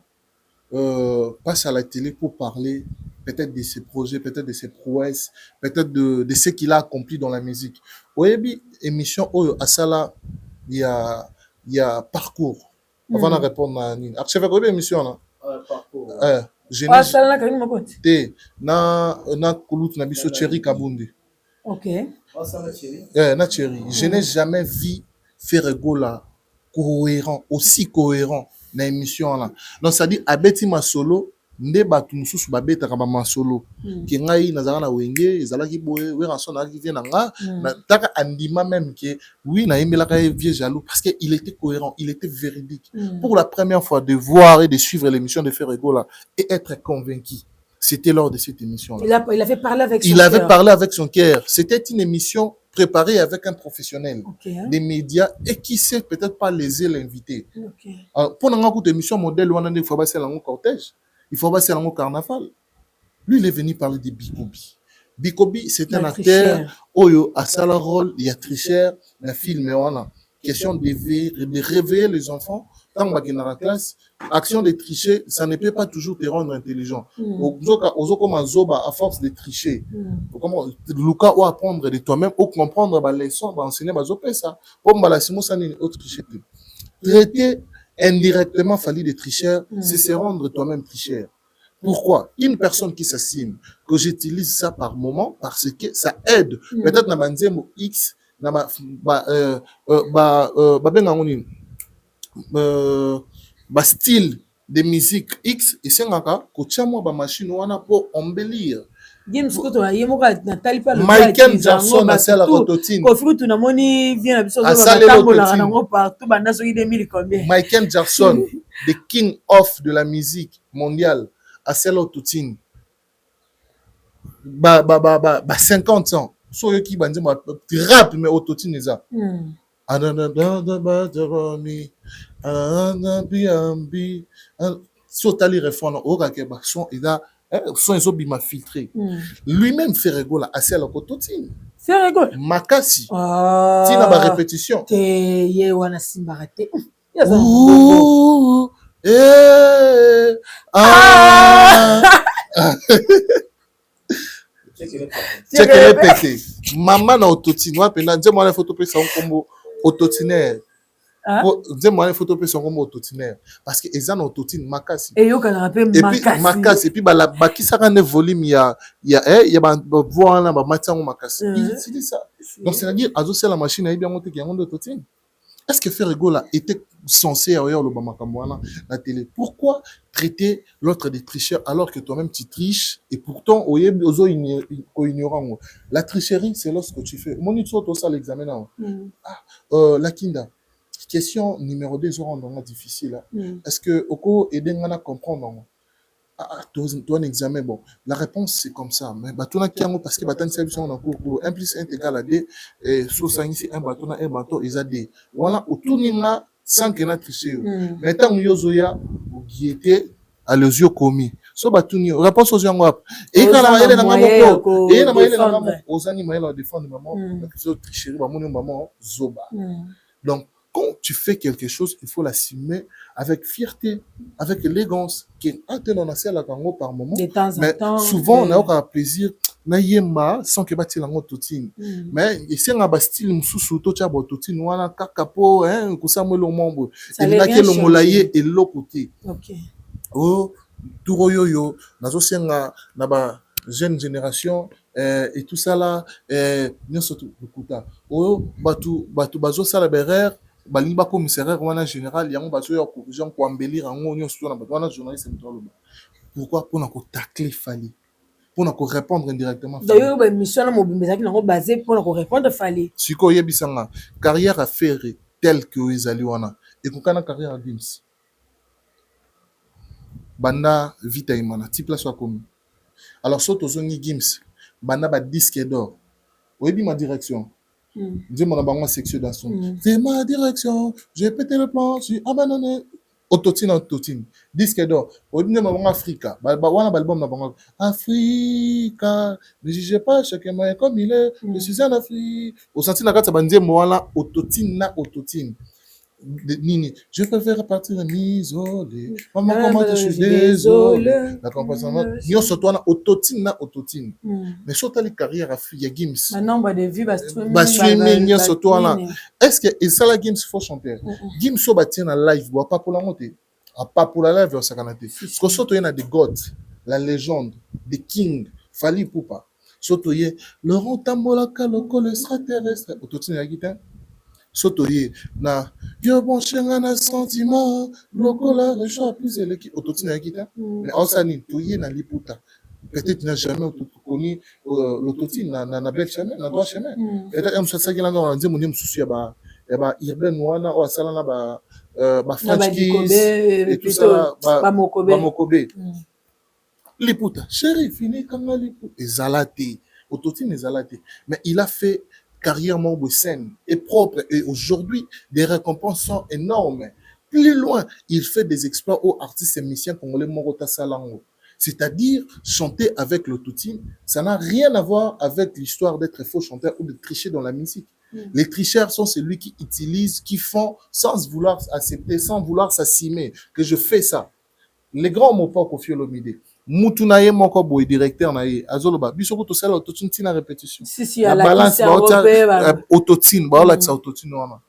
passe à la télé pour parler peut-être de ses projets, peut-être de ses prouesses, peut-être de ce qu'il a accompli dans la musique. Oyebi émission Oyo Asala, il y a parcours. Avant de répondre à Nina. Après, je vais émission là. Parcours. Asala na kanini makote. Na kulut na biso Thierry Kabundi. OK. Asala Thierry. Na Thierry. Je n'ai jamais vu Ferrego là cohérent, aussi cohérent dans l'émission là. Donc ça dit abeti ma solo nde batu mususu babetaka ba masolo ki ngai nazala na wenge ezalaki boye we ranson na ki na nga na taka andima même que oui na yemelaka vieux jaloux parce que il était cohérent, il était véridique. Pour la première fois de voir et de suivre l'émission de Ferrego là et être convaincu. C'était lors de cette émission là. Il avait parlé avec son cœur. Il avait parlé avec son cœur. C'était une émission préparée avec un professionnel des médias et qui sait peut-être pas léser l'invité. Pour une émission modèle, il faut passer dans cortège. Il faut passer dans le carnaval. Lui, il est venu parler de Bikobi. Bikobi, c'est un acteur, Oyo, a ça le rôle, il y a tricheur, un film, voilà. Question de réveiller les enfants. Tant que dans la classe, action de tricher, ça ne peut pas toujours te rendre intelligent. À force de tricher, comment Lucas ou apprendre de toi-même ou comprendre la leçon, enseigner ça. Comme la Simon Sanini, autre tricher. Traiter indirectement fallu de tricheur, c'est se rendre toi-même tricheur. Pourquoi? Une personne qui s'estime que j'utilise ça par moment parce que ça aide. Peut-être dans ma X, dans ma style de musique X, et c'est un cas que moi ba machine wana pour embellir. Michael Jackson a fait la rototine. Michael Jackson, the king of de la musique mondiale, a fait la rototine. 50 ans. So yo ki bandi ma rap mais autotune eza. So tali refond o ka ke ba son eza son ezo bima filtré. Lui-même Ferrego là a fait la autotune. Ferrego makasi. Tina ba répétition. Te ye wana simbarate. C'est que répéter. Maman na autotune, wa pena nze moi la photo pe son combo autotinaire. Nze moi la photo pe son combo autotinaire parce que ezana autotune makasi. Et yo kana pe makasi. Et puis makasi et puis ba la bakisaka ne volume ya ba voix na ba matango makasi. C'est ça. Donc c'est à dire azo c'est la machine a bien monté qui a autotune. Est-ce que Ferregola était censé avoir le Bamakamwana la télé? Pourquoi traiter l'autre des tricheurs alors que toi-même tu triches et pourtant ignorant? La tricherie, c'est lorsque tu fais. Mon tout ça l'examen là. La Kinda. Question numéro 2, ils auront difficile. Est-ce que Oko et Dengana comprendre? Toi, un examen, bon, la réponse c'est comme ça. Mais bateau parce que bateau service on a cours 1 plus 1 égale à 2 et sur ça ici un bateau ils a des. Voilà, autour n'a sans que n'a triché. Mais tant que yozoya qui était à les yeux commis. So bateau réponse aux gens et quand la maille n'a pas et la maille n'a pas aux animaux la défendre maman la tricherie maman zoba. Donc quand tu fais quelque chose, il faut l'assumer avec fierté, avec élégance, qui est un tel on a fait la tango par moment. De temps en mais temps. souvent, on a aucun plaisir, na sans que bâti lango totine. Mais ici on a bastille moussou to tchabo totine, wana kakapo, hein, kusa mwelo mambo. Et là que le molaye et l'autre côté. Ok. Oh, tout yo, nazo senga na ba jeune génération et tout ça là, nous surtout le kuta. Oh, batu bazo sala berer. Balingi ba commissaire wana général yango bazo ya corrigeant ko embellir yango nyonso na bato wana journaliste mtolo. Pourquoi pour na ko tacler Fali, pour na ko répondre indirectement. D'ailleurs ba mission na mobimba qui na basé pour na ko répondre Fali. Siko yebisanga carrière à faire telle que ezali wana et ko kana carrière à Gims banda vita imana ti place wa komi. Alors so tozongi Gims banda ba disque d'or oyebi ma direction. Dis mon abonnement sexuel dans son. C'est ma direction. J'ai pété le plan. Je suis abandonné. Autotine. Disque d'or. Au dîner, mon Africa. Wana album na Africa. Ne jugez pas chacun est comme il est. Je suis en Afrique. Au senti na kata bandie moala autotine. Nini, je préfère partir m'isoler. Maman, comment je suis désolé. La compréhension. Nous sommes autotine. Mais surtout les carrières à fuir, il y a Gims. Maintenant, de vie, streaming, surtout là. Est-ce que et ça la Gims faut chanter? Gims so batien en live, pas pour la monter. Pas pour la live, ça canate. Parce que surtout il y a des gods, la légende, des kings, Fali Poupa. Surtout il y a Laurent Tambolaka, le extraterrestre. Autotine la guitare. Sotoye na yo bon chenga na sentiment lokola le choix plus élevé autotune ya kita mais osani toye na liputa peut-être n'a jamais connu l'autotune na bel chemin na droit chemin peut-être am ça qui là on dit mon souci ba urbain wana o sala na ba French kiss et tout ça ba mokobe liputa chéri fini kanga liputa ezalate autotune ezalate mais il a fait carrière membre saine et propre et aujourd'hui des récompenses sont énormes. Plus loin, il fait des exploits aux artistes et musiciens congolais Morota Salango. C'est-à-dire chanter avec l'autotune, ça n'a rien à voir avec l'histoire d'être faux chanteur ou de tricher dans la musique. Les tricheurs sont celui qui utilisent, qui font sans vouloir accepter, sans vouloir s'assumer que je fais ça. Les grands mots pas confier l'omidé. Mutunaye moko boy directeur na ye azoloba bisoko to sala autotune tina répétition si la balance autotune ba la autotune wana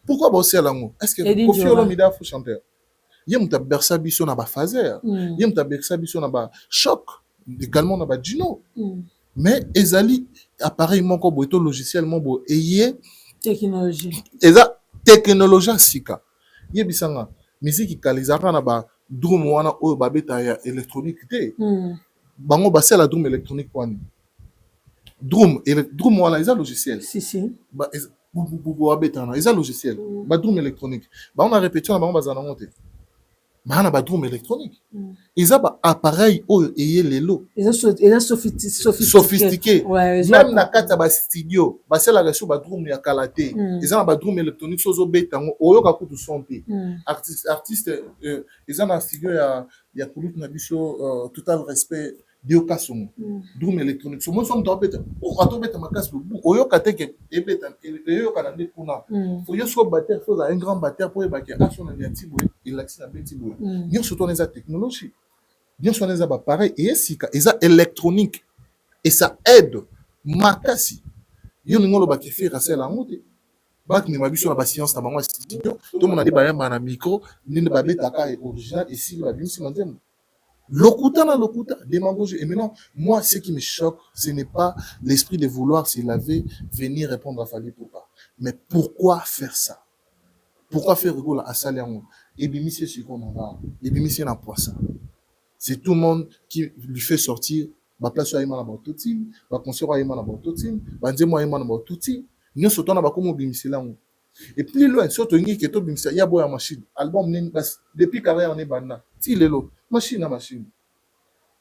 pourquoi ba aussi alango est-ce que confier l'omidé faut chanter ye muta bersa biso na ba phaser ye muta bersa biso na ba choc également na ba dino mais ezali appareil moko boy to logiciel moko eye technologie eza technologie sika ye bisanga musique kalizaka na ba drum wana oyo babeta ya électronique te bango basala drum électronique wani drum wana eza logiciel si ba babeta na eza logiciel ba drum électronique ba on a répétition na bango bazana ngote mana ba drum électronique eza ba appareil oyo eye lelo eza sophistiqué même na kata ba studio basala reçu ba drum ya kalaté eza na ba drum électronique sozo beta ngo oyoka kutu son pe artiste eza na studio ya police na biso total respect dio kasongo drum électronique so mo so mto beta o ato beta makasi bu oyoka teke e beta eyoka na ndekuna faut yo so batteur faut un grand batteur pour ebaki action na tibo il l'axe na betibo bien surtout les technologies bien sûr les appareils et sika eza électronique et ça aide makasi yo ngolo ba ke faire ça la ngote ba ki mabiso na ba science na bango studio to mona de ba yamba na micro ndinde ba beta ka original et si ba bimsi manzem lokuta démagogie et maintenant moi ce qui me choque ce n'est pas l'esprit de vouloir s'il avait venir répondre à Fali Poupa mais pourquoi faire ça pourquoi faire rigoler à Saliango? Et bimisi c'est qu'on a, et bimisi na poisson. C'est tout le monde qui lui fait sortir. Ba place à Imana Bototi, ba concert à Imana Bototi, ba nzemo à Imana Bototi. Nous surtout na ba comme bimisi là. Et puis loin, surtout ngi que tout bimisi, il y a boya machine. Album depuis carrière on est banda. Ti lelo, machine na machine.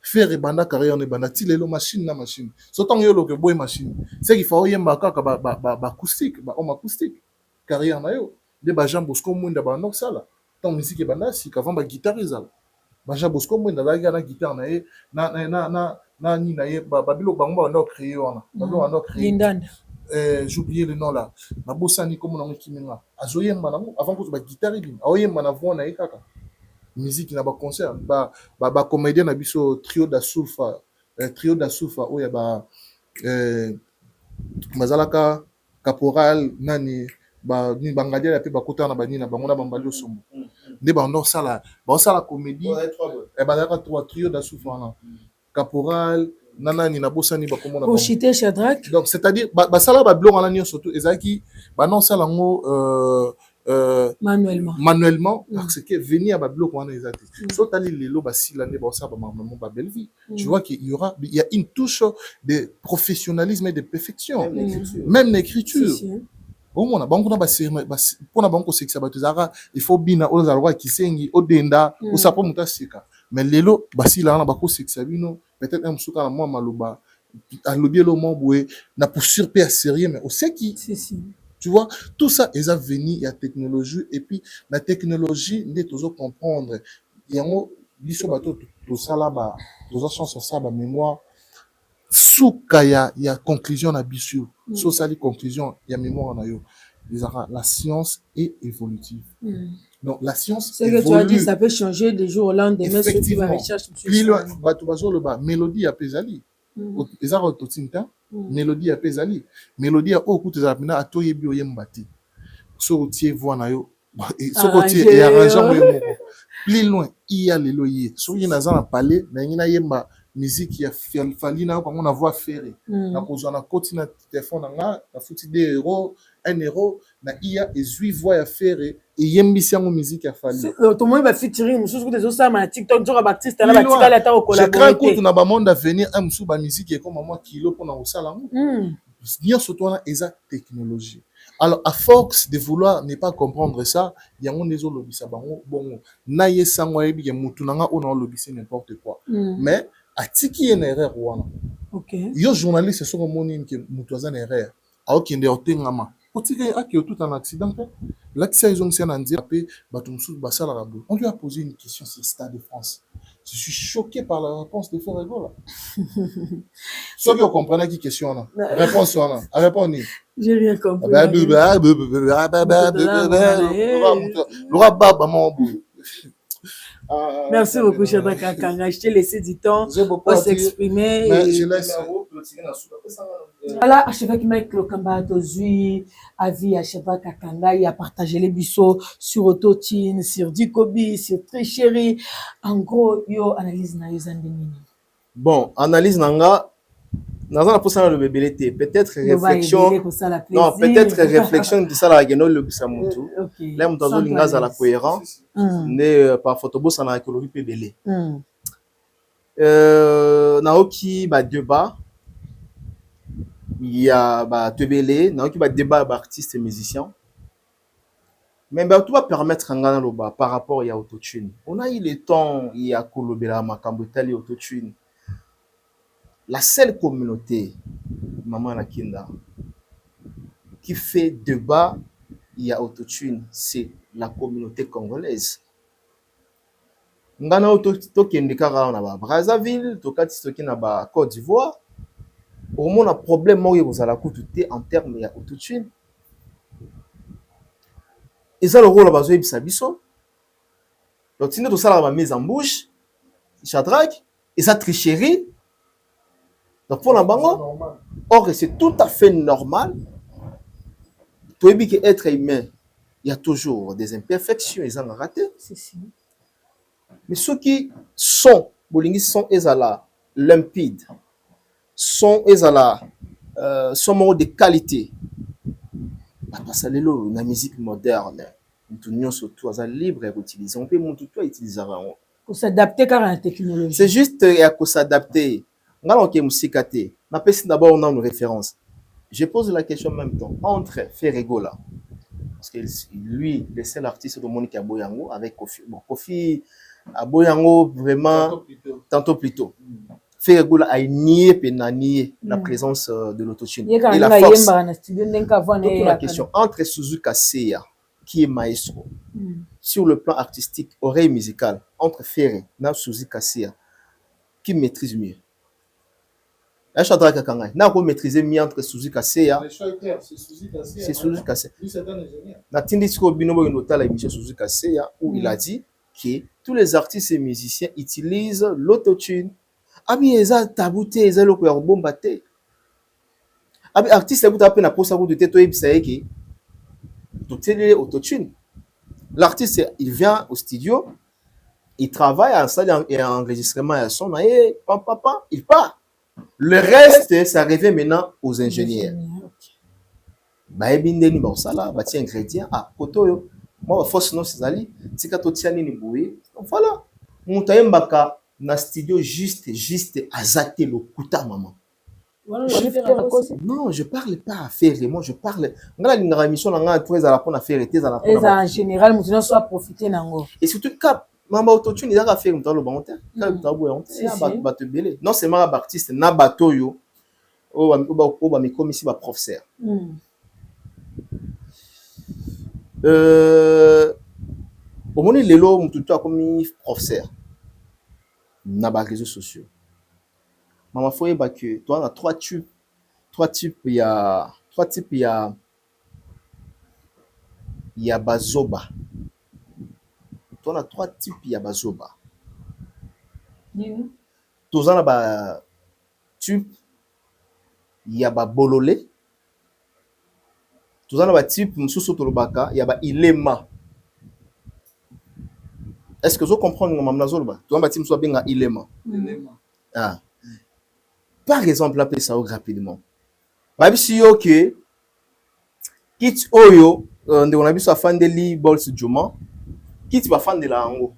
Faire banda carrière on est banda. Ti lelo machine na machine. Surtout yo lo que boy machine. C'est qu'il faut yemba kaka ba acoustique, ba homme acoustique. Carrière na yo. De ba Jean Bosco Mwenda ba nok sala. Tant musique banda si qu'avant ba guitariste là. Ba Jean Bosco Mwenda la na guitare na ye na ni na ye ba bilo bango ba no créer wana. Ba bilo no créer. Lindanda. J'ai oublié le nom là. Na bosani comme on a kimenga. Azoyemba na avant que ba guitare bin. Aoyemba na voix na ye kaka. Musique na ba concert ba comédien na biso trio da sulfa oya ba mazalaka caporal nani ba ni bangadia ya pe bakota na banina bango na bambali osombo nde ba no sala comédie e ba daka trio da sulfa na caporal nana ni na bosani ba komona pour chiter Shadrach donc c'est-à-dire ba sala ba blonga na nyo surtout ezaki ba non sala ngo manuellement parce que venir à Babylone on a été soit aller les lots si l'année ça maman ba belle vie tu vois qu'il y a une touche de professionnalisme et de perfection même l'écriture au moins banque na ba pour na banque c'est que ça ba tuzara il faut bina aux alwa kisengi odenda ou ça pour muta sika mais les lots si là na ba ko c'est que ça bino peut-être un suka na moi maloba à lobier le mot boué na pour surper sérieux mais au c'est qui tu vois, tout ça est venu, il y a technologie, et puis la technologie, nous devons comprendre. Il y a un bateau, tout ça là-bas, tout ça, ça, mémoire. Sous il y a conclusion à Bissou, sous ça, les conclusions, il y a mémoire en ayo. La science est évolutive. Donc, la science c'est que tu as dit, ça peut changer des jours au lendemain, si tu vas rechercher. Puis, le mélodie à Pesali. Eza rototinta mélodie à Pesali mélodie à okutu za pina atoyebi oyembati so tie voix na yo so kotie et arrangement yo moko plus loin il y a les loyer so yina za na parler na yina yemba musique ya fali na ko na voix ferrée na kozwa na koti na téléphone nga na futi 2 euros 1 euro na iya ezui voix ya ferrée et yembisi yango musique ya fali to moi ba featuring mususu ko dezo sama na TikTok nzoka ba artiste na ba tikala ta ko collaborer je crois que na monde à venir un musu ba musique comme moi kilo pour na osala ngo bien surtout na eza technologie. Alors à force de vouloir ne pas comprendre ça yango nezo lobisa bango bongo na yesango yebi ke mutu nanga ona lobisa n'importe quoi mais atiki une erreur wana yo journaliste soko moni ke mutu aza na erreur aokende otengama otiki aki tout un accident l'accident ils ont c'est nandi pe bato musu basala rabo on lui a posé une question sur Stade de France. Je suis choqué par la réponse de Ferrego là. Ceux qui comprennent qui question là. Réponse là. Répondre. J'ai rien compris. Merci beaucoup, Shadrach Kakanga. Je t'ai laissé du temps pour s'exprimer. Mais je laisse. Voilà, Archevêque Mike Lokamba Tozui, avis à Shadrach Kakanga, il a partagé les bisous sur Autotine, sur Dikobi, sur Tricherie. En gros, yo analyse na yozandemini. Bon, analyse nanga. Naza na posa na le bébé peut-être réflexion. Non, peut-être réflexion de ça la geno le bisamutu. Là on doit linga za la cohérent. Ne par photobo ça na écologie pébélé. Naoki ba débat. Il y a ba tebélé, naoki ba débat ba artiste et musicien. Mais bah tout va permettre ngana loba par rapport à autotune. On a eu le temps il y a kolobela makambo tali autotune. La seule communauté, Maman Lakinda, qui fait débat, il y a autotune, c'est la communauté congolaise. Ngana autotune de Kara na ba Brazzaville, tokati toki na ba Côte d'Ivoire. Au moins un problème moi vous allez coûter en termes il y a autotune. Et ça le rôle la bazo ebisa biso. Donc si nous tout ça la mise en bouche, Shadrach et sa tricherie. Donc pour la bango, or c'est tout à fait normal. Pour être humain, il y a toujours des imperfections, ils en ont raté. Mais ceux qui sont, bolingi sont ezala limpides, sont ezala sont de qualité. Parce que la musique moderne, mutu nyonso tu aza libre ya koutilize on peut mutu tu autilisaka yango Pour s'adapter car à la technologie. c'est juste ya s'adapter nga na oke musika te napesi d'abord on a une référence je pose la question en même temps entre Ferregola parce que lui le seul artiste de Monique Aboyango avec Kofi bon Kofi Aboyango vraiment tantôt plus tôt Ferregola a nié la présence de l'autotune et la force donc la question entre Suzuka Seya qui est maestro sur le plan artistique oreille musicale entre Ferre et Suzuka Seya qui maîtrise mieux un chanteur qui n'a pas maîtrisé mieux entre Suzuka Seya c'est Suzuka Seya lui c'est un ingénieur Natindi Siko Binobo Inota l'émission Suzuka Seya où il a dit que tous les artistes et musiciens utilisent l'autotune abi eza tabouté eza loko ya bomba te abi artiste abuta pe na posa de teto ebisa yeke to télé autotune l'artiste il vient au studio il travaille en salle et en enregistrement à son et papa il part le reste ça revient maintenant aux ingénieurs ba ebindeni ba osala ba ti ingrédients ah koto moi force non c'est tika to tiani ni boye donc voilà mutayembaka na studio juste azate le kuta maman non je parle pas à faire moi je parle ngala linga émission nga très à la pour faire été à la pour en général mutu soit profiter nango et surtout cap mama autotune izaka faire mutalo bangote cap tabo ya bato belé non c'est ma artiste na bato yo o ba mi comme ici ba professeur omoni lelo mutu to comme professeur na ba réseaux sociaux mama foye ba que toi on a trois types il y a bazoba toi on a trois types il y a bazoba tous on a ba type il y a ba bololé tous on a ba type mususu tolobaka il y a ba ilema est-ce que vous comprenez mon maman zolba toi on ba type soit bien ilema ah par exemple appelez ça rapidement ba bisi yo que kit oyo nde on a biso afandeli bols juma kit ba fandela yango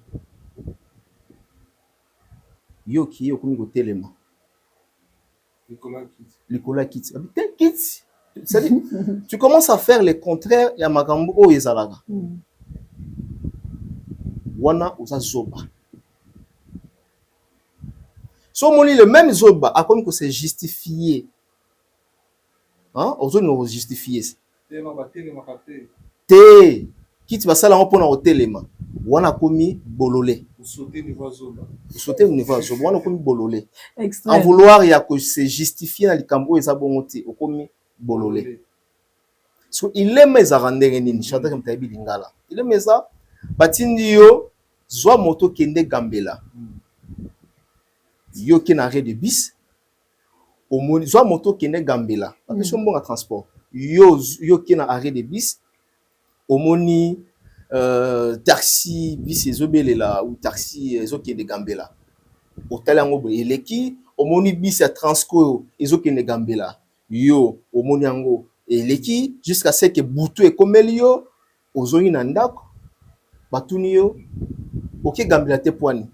yo ki yo komi ko telema Nicolas kit kit c'est tu commences à faire le contraire ya makambo oyo ezalaka wana uza zoba so moni le même zoba a comme que c'est justifié hein aux autres nous justifier te kiti basala ngo pona hotelema wana komi bololé sauter niveau zoba wana komi bololé en vouloir ya que c'est justifié na likambo eza bongote okomi bololé so il aime za randere nini chata comme tabi lingala il aime ça batindi yo zwa moto kende gambela yo ki na arrêt de bus au moni zwa moto kende gambela parce que bon transport yo ki na arrêt de bus au moni taxi bus ezobelela ou taxi ezokende gambela hôtel yango boye eleki au moni bus ya transco ezokende gambela yo au moni yango eleki jusqu'à ce que butu ekomeli yo ozongi na ndako batuni yo oke gambela te poani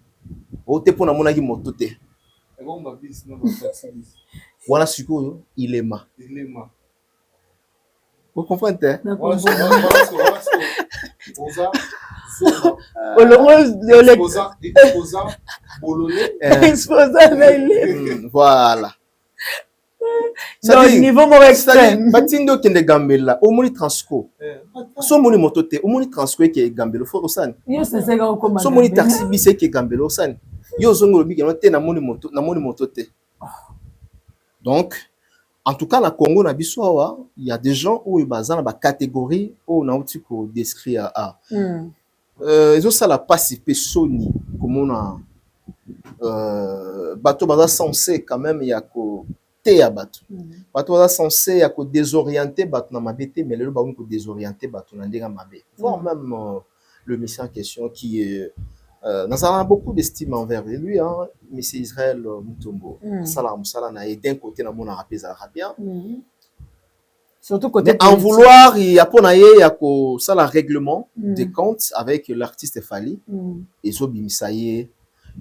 o te pona monaki moto te wana sikoyo ilema vous comprenez voilà niveau mo extrême batindo kende gambela omoni transco so moni moto te omoni transco ke gambela fo osani yo c'est ça comme so moni taxi bis ke gambela osani yo zongolo bigeno te na moni moto te donc en tout cas na Congo na biso awa il y a des gens où baza na ba catégorie où na outi ko décrire ils ça la participer soni comme on a bato baza censé quand même ya ko te ya bato bato baza censé ya ko désorienter bato na mabete mais le ba ko désorienter bato na ndenga mabe voire même le monsieur en question qui est nous avons beaucoup d'estime envers lui, hein, M. Israël Mutombo. Salam, salam, et d'un côté, nous avons rappelé ça bien. Surtout côté en vouloir, il y a pour ça le règlement des comptes avec l'artiste Fally et Zobi Misaye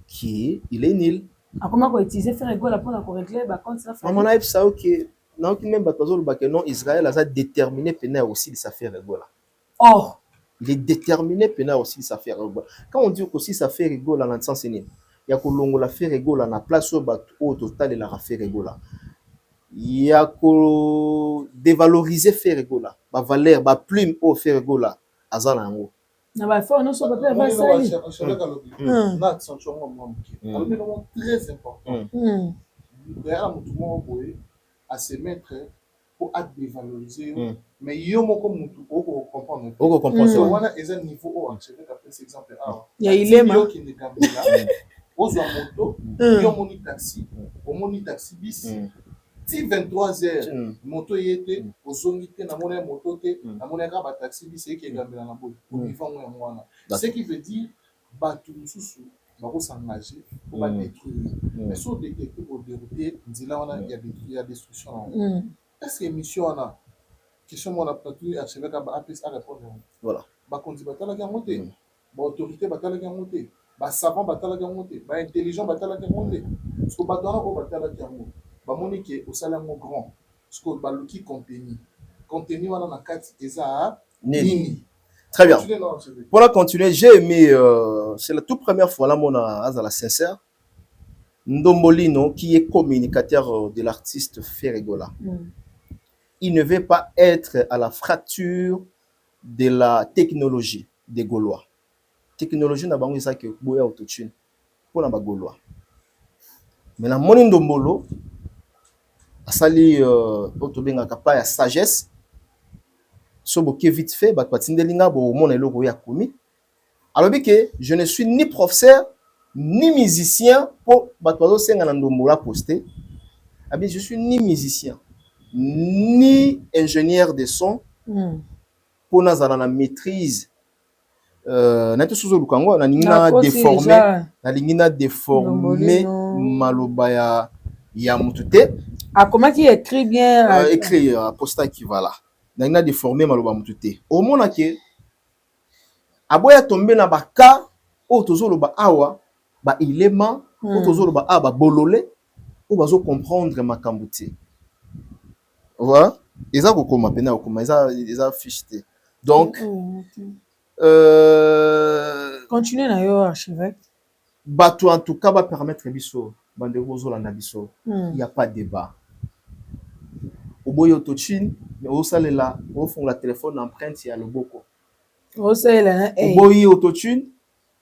qui il est nul. Comment qu'on utiliser faire égal pour régler bah compte ça. Maman a ça OK. Non qui même batazo le non Israël a déterminé pénal aussi de sa faire rigolo. Oh, il est déterminé pénal aussi de sa faire rigolo. Quand on dit aussi ça fait rigolo dans le sens il y a que longo la faire rigolo na place au total de la faire rigolo. Il y a que dévaloriser faire rigolo. Ba valeur ba plume au faire rigolo azala ngo. Na ba faut non so ba ba ça. Na accentuer moi très important. D'ailleurs tout le monde à se mettre pour dévaloriser mais yo moko mutu oko comprendre oko comprendre so wana eza niveau au archevêque après cet exemple ya ilema yo qui ne gambela ozo moto yo moni taxi bis ti 23h moto yete ozongi te na mona moto te na mona ka ba taxi bis qui gambela na boy pour vivre moi mwana ce qui veut dire batu mususu bako s'engager pour ba détruire mais so détecter pour dérouter nzila wana il y a destruction. Est-ce que émission on a question on a plutôt archevêque à APS à répondre voilà ba kondi batala ka monter ba autorité batala ka monter ba savant batala ka monter ba intelligent batala ka monter parce que batala ko batala ka monter ba monique au salaire grand parce que ba luki contenu wana na kati eza nini. Très bien. Pour la continuer, j'ai aimé c'est la toute première fois là mon azala sincère Ndombolino qui est communicateur de l'artiste Ferregola. Il ne veut pas être à la fracture de la technologie des Gaulois. Technologie n'a pas ça que boya autotune pour la Gaulois. Mais la moni Ndombolo a sali autobenga kapa ya sagesse so boké vite fait ba patindelinga bo mona eloko ya komi. Alors que je ne suis ni professeur ni musicien pour batwazo senga na Ndombola poster. Ah bien je suis ni musicien ni ingénieur de son pour nazala na maîtrise na to sozo lukango na ningina déformer maloba ya mutute. Ah comment qui écrit bien écrit posta qui va là na ningina déformer maloba mutute au mona ke aboya tomber na baka o tozo loba awa ba ilema o tozo loba aba bololé o bazo comprendre makambo te. Voilà, ils ont comment pena ou comment ils ont fiché. Donc continuez na yo archevêque. Bato en tout cas va permettre biso bande bozo landa biso. Il y a pas de débat. Au boyo autotune mais au salela au fond la téléphone empreinte il y a le boko. Au salela au boyo autotune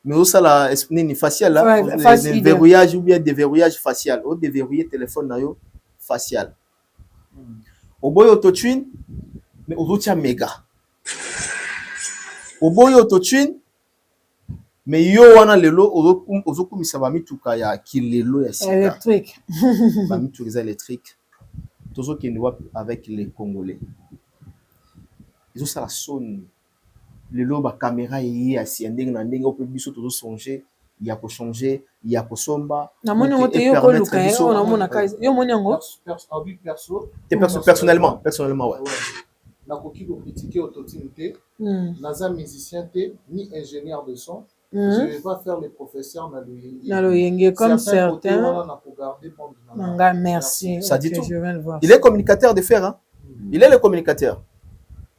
mais au sala ni facial là verrouillage ou bien déverrouillage facial au déverrouiller téléphone na yo facial. Au boy autotune mais au route méga au boy autotune mais yo wana lelo ozokumisa ba mituka ya kilelo ya sika électrique ba mituka électrique tozo kenwa avec les Congolais ils ont ça la sonne lelo ba caméra yi asiending na ndenge ope biso tozo songer il y a pour changer il y a pour somba na moni ngote yo ko luka yo na mona kaise yo moni ngo personnellement ouais na koki ko critiquer autotune naza musicien ni ingénieur de son je ne vais pas faire les professeurs na loyenge comme certains Nanga merci ça dit tout je viens de voir il est communicateur de fer hein il est le communicateur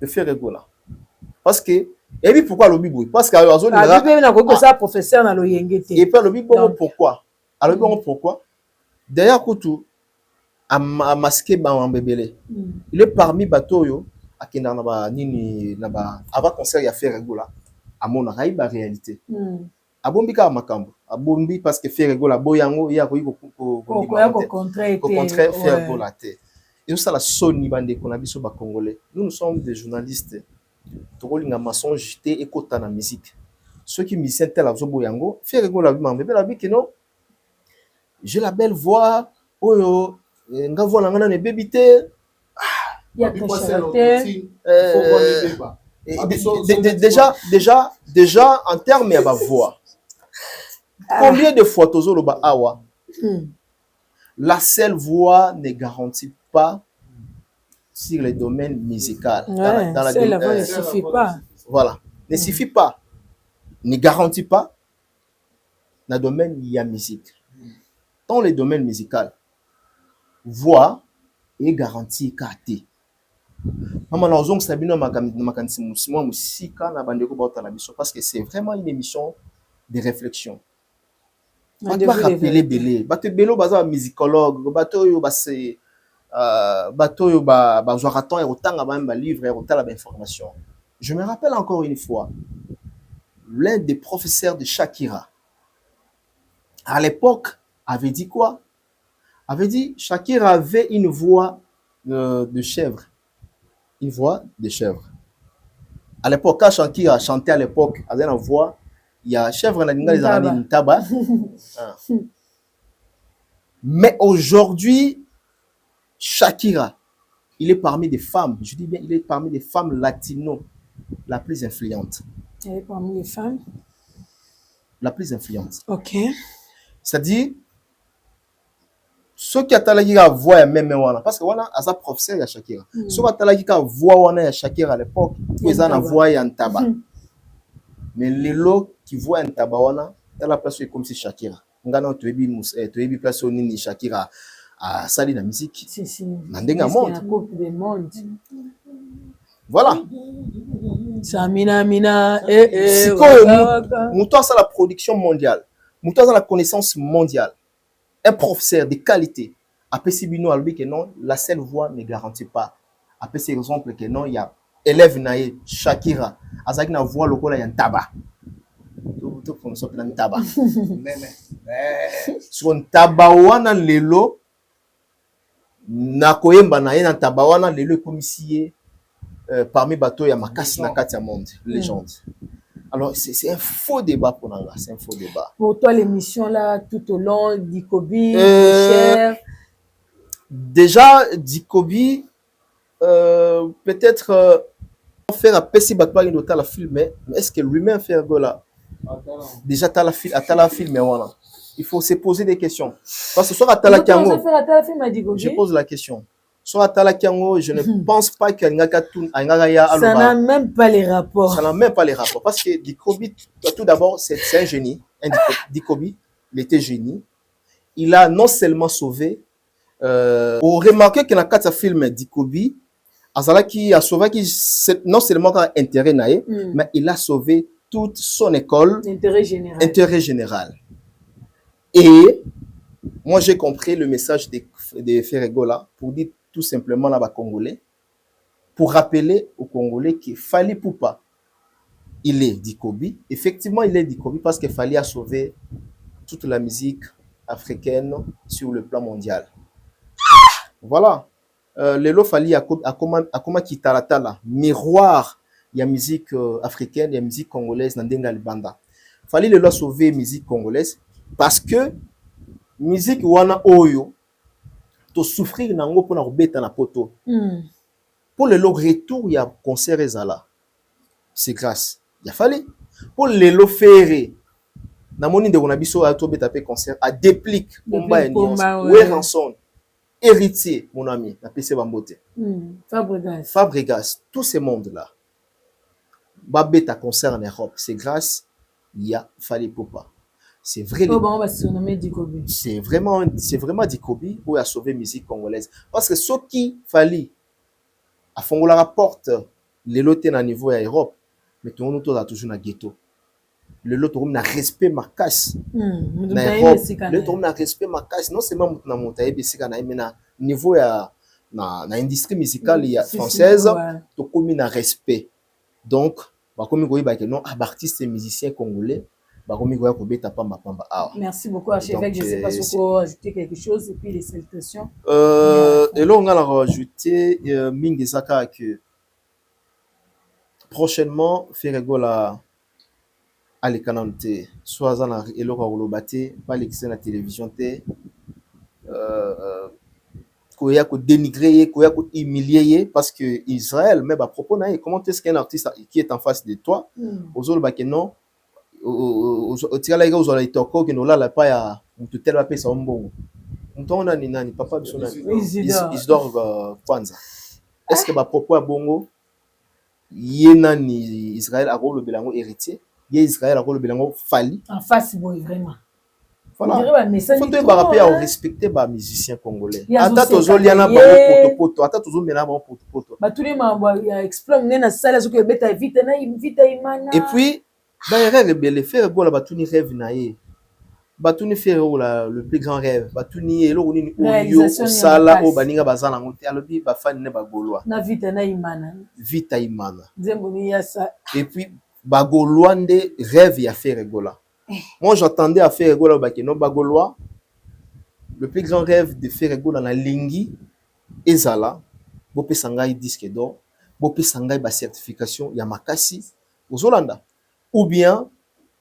de fer Egola parce que et puis pourquoi le bibo parce que azo na bibo na ko ça professeur na loyenge te et puis le bibo pourquoi alors bibo pourquoi d'ailleurs kutu a masqué ba mbebele il est parmi batoyo akenda na ba nini na ba avant concert ya fer Egola amona raiba réalité abombi ka makambo abombi parce que fer Egola boyango ya ko contraire fer Egola te et ça la soni bande ko na biso ba congolais nous sommes des journalistes tokolinga mensonge te ekota na musique ceux qui musicien tel azo boyango fer Egola bimambe la bi que non j'ai la belle voix oyo nga voix na ngana ne bébité ya déjà en termes de voix combien de fois tozo loba awa la seule voix ne garantit pas sur le domaine musical. Ouais, seule la voix ne suffit pas. Voilà. Ne suffit pas. Ne garantit pas dans le domaine de la musique. Dans le domaine musical, voix est garantie KT. Parce que c'est vraiment une émission de réflexion. Bato rappeler belé, bato belo baza musicologue, bato yo basé bato yo ba zoraton et autant ba livre et autant la information. Je me rappelle encore une fois l'un des professeurs de Shakira à l'époque avait dit quoi? Avait dit Shakira avait une voix de chèvre. Une voix de chèvre. À l'époque, quand Shakira chantait à l'époque, elle avait une voix, il y a chèvre dans tabac. Mais aujourd'hui, Shakira, il est parmi des femmes, je dis bien, il est parmi des femmes latino la plus influente. Elle est parmi les femmes la plus influente. Ok. C'est-à-dire, ceux qui attendent la voix même parce que wana asa professeur ya Shakira. Ceux qui attendent la voix wana ya Shakira à l'époque, ils ont la voix ya Ntaba. Mais les lots qui voient Ntaba wana, dans la place comme si Shakira. Ngana tu place au nini Shakira à sali la musique. Si. Nandenga monde. Coupe des mondes. Voilà. Samina mina Mouton ça la production mondiale. Mouton ça la connaissance mondiale. Un professeur de qualité. Après si bino albi que non, la seule voix ne garantit pas. Après c'est exemple que non, il y a élève nae Shakira, azaki na voix lokola ya Ntaba. Tout comme ça na Ntaba. Sur Ntaba wana lelo na koyemba na ye na Ntaba wana lelo comme si parmi bateaux il y a makasi na kati ya monde, légende. Alors, c'est un faux débat pour Nanga, c'est un faux débat. Pour toi, l'émission là, tout au long, Dikobi, déjà, Dikobi, peut-être faire un petit bateau qui doit la filmer, mais est-ce que lui-même fait un go là? Déjà, tu as la filmer, voilà. Il faut se poser des questions. Parce que soit à la Kiango, je pose la question. Soit à la Kiango, je ne pense pas qu'il y a ça n'a même pas les rapports. Ça n'a même pas les rapports. Parce que Dikobi, tout d'abord, c'est un génie. Dikobi, il était génie. Il a non seulement sauvé, on remarque que dans le film Dikobi, qui a sauvé non seulement intérêt naïe, mais il a sauvé toute son école. Intérêt général. Et moi, j'ai compris le message de Ferregola pour dire tout simplement là-bas Congolais, pour rappeler aux Congolais qu'il fallait Poupa, il est Dikobi. Effectivement, il est Dikobi parce qu'il fallait sauver toute la musique africaine sur le plan mondial. Voilà. Lelo fallait à comment Kitaratala, miroir, il y a musique africaine, il y a musique congolaise, Nandenga Libanda. Fallait le sauver musique congolaise parce que musique wana oyo to souffrir nango pour na robeta na poto. Pour le retour il y a concert ezala. C'est grâce. Il a fallu pour le faire na moni de biso a to beta pe concert a déplique combat et nuance. Ouais rançon. Héritier mon ami na PC Bambote. Fabregas, tous ces mondes là. Ba beta concert en Europe, c'est grâce il y a fallu Poupa. C'est vrai. C'est vraiment Dikobi pour sauver la musique congolaise. Parce que ce qui fallait, à fond la rapporte, les lots à niveau à Europe, mais tout le monde a toujours un ghetto. Le lot a respect ma casse. Le lot a respect ma casse. Non seulement na montagne, mais na niveau à na industrie musicale française, tout comme un respect. Donc, comme il y a non artistes et musiciens congolais. Merci beaucoup, archevêque. Je ne sais pas si vous pouvez ajouter quelque chose et puis les salutations. Et là, on a rajouté Mingisaka que prochainement, Ferregola à l'écanante, soit à l'Olobate, pas l'excès la télévision, qu'on y a dénigré, qu'on y a humilié, parce que Israël, même à propos, comment est-ce qu'un artiste qui est en face de toi, aux autres, non. Tika laika uzola itoko ke nolala pa ya mututela pesa mbongo mutona ni nani papa biso nani Isidore Kwanza est-ce que propos à bongo yena ni Israël a rôle belango héritier ye Israël a rôle belango fali en face boy vraiment voilà faut te rappeler à respecter ba musiciens congolais ata tozo liana ba poto ata tozo mena ba poto ba tous les membres ya explore nena sala zo que beta vite imana et puis ba rêve rebelle faire gola ba tuni rêve na ye ba tuni faire le plus grand rêve ba tuni eloko nini oyo sala o baninga bazala ngote alobi ba fan ne ba golwa na vite na imana zembo ni ya sa et puis ba golwa nde rêve ya faire gola. Moi, j'attendais à faire Egola au Bakeno Bagolois. Le plus grand rêve de faire Egola dans la Lingi, Ezala, Bopé Sangai disque d'or, Bopé Sangai ba certification, Yamakasi, aux Hollanda. Ou bien,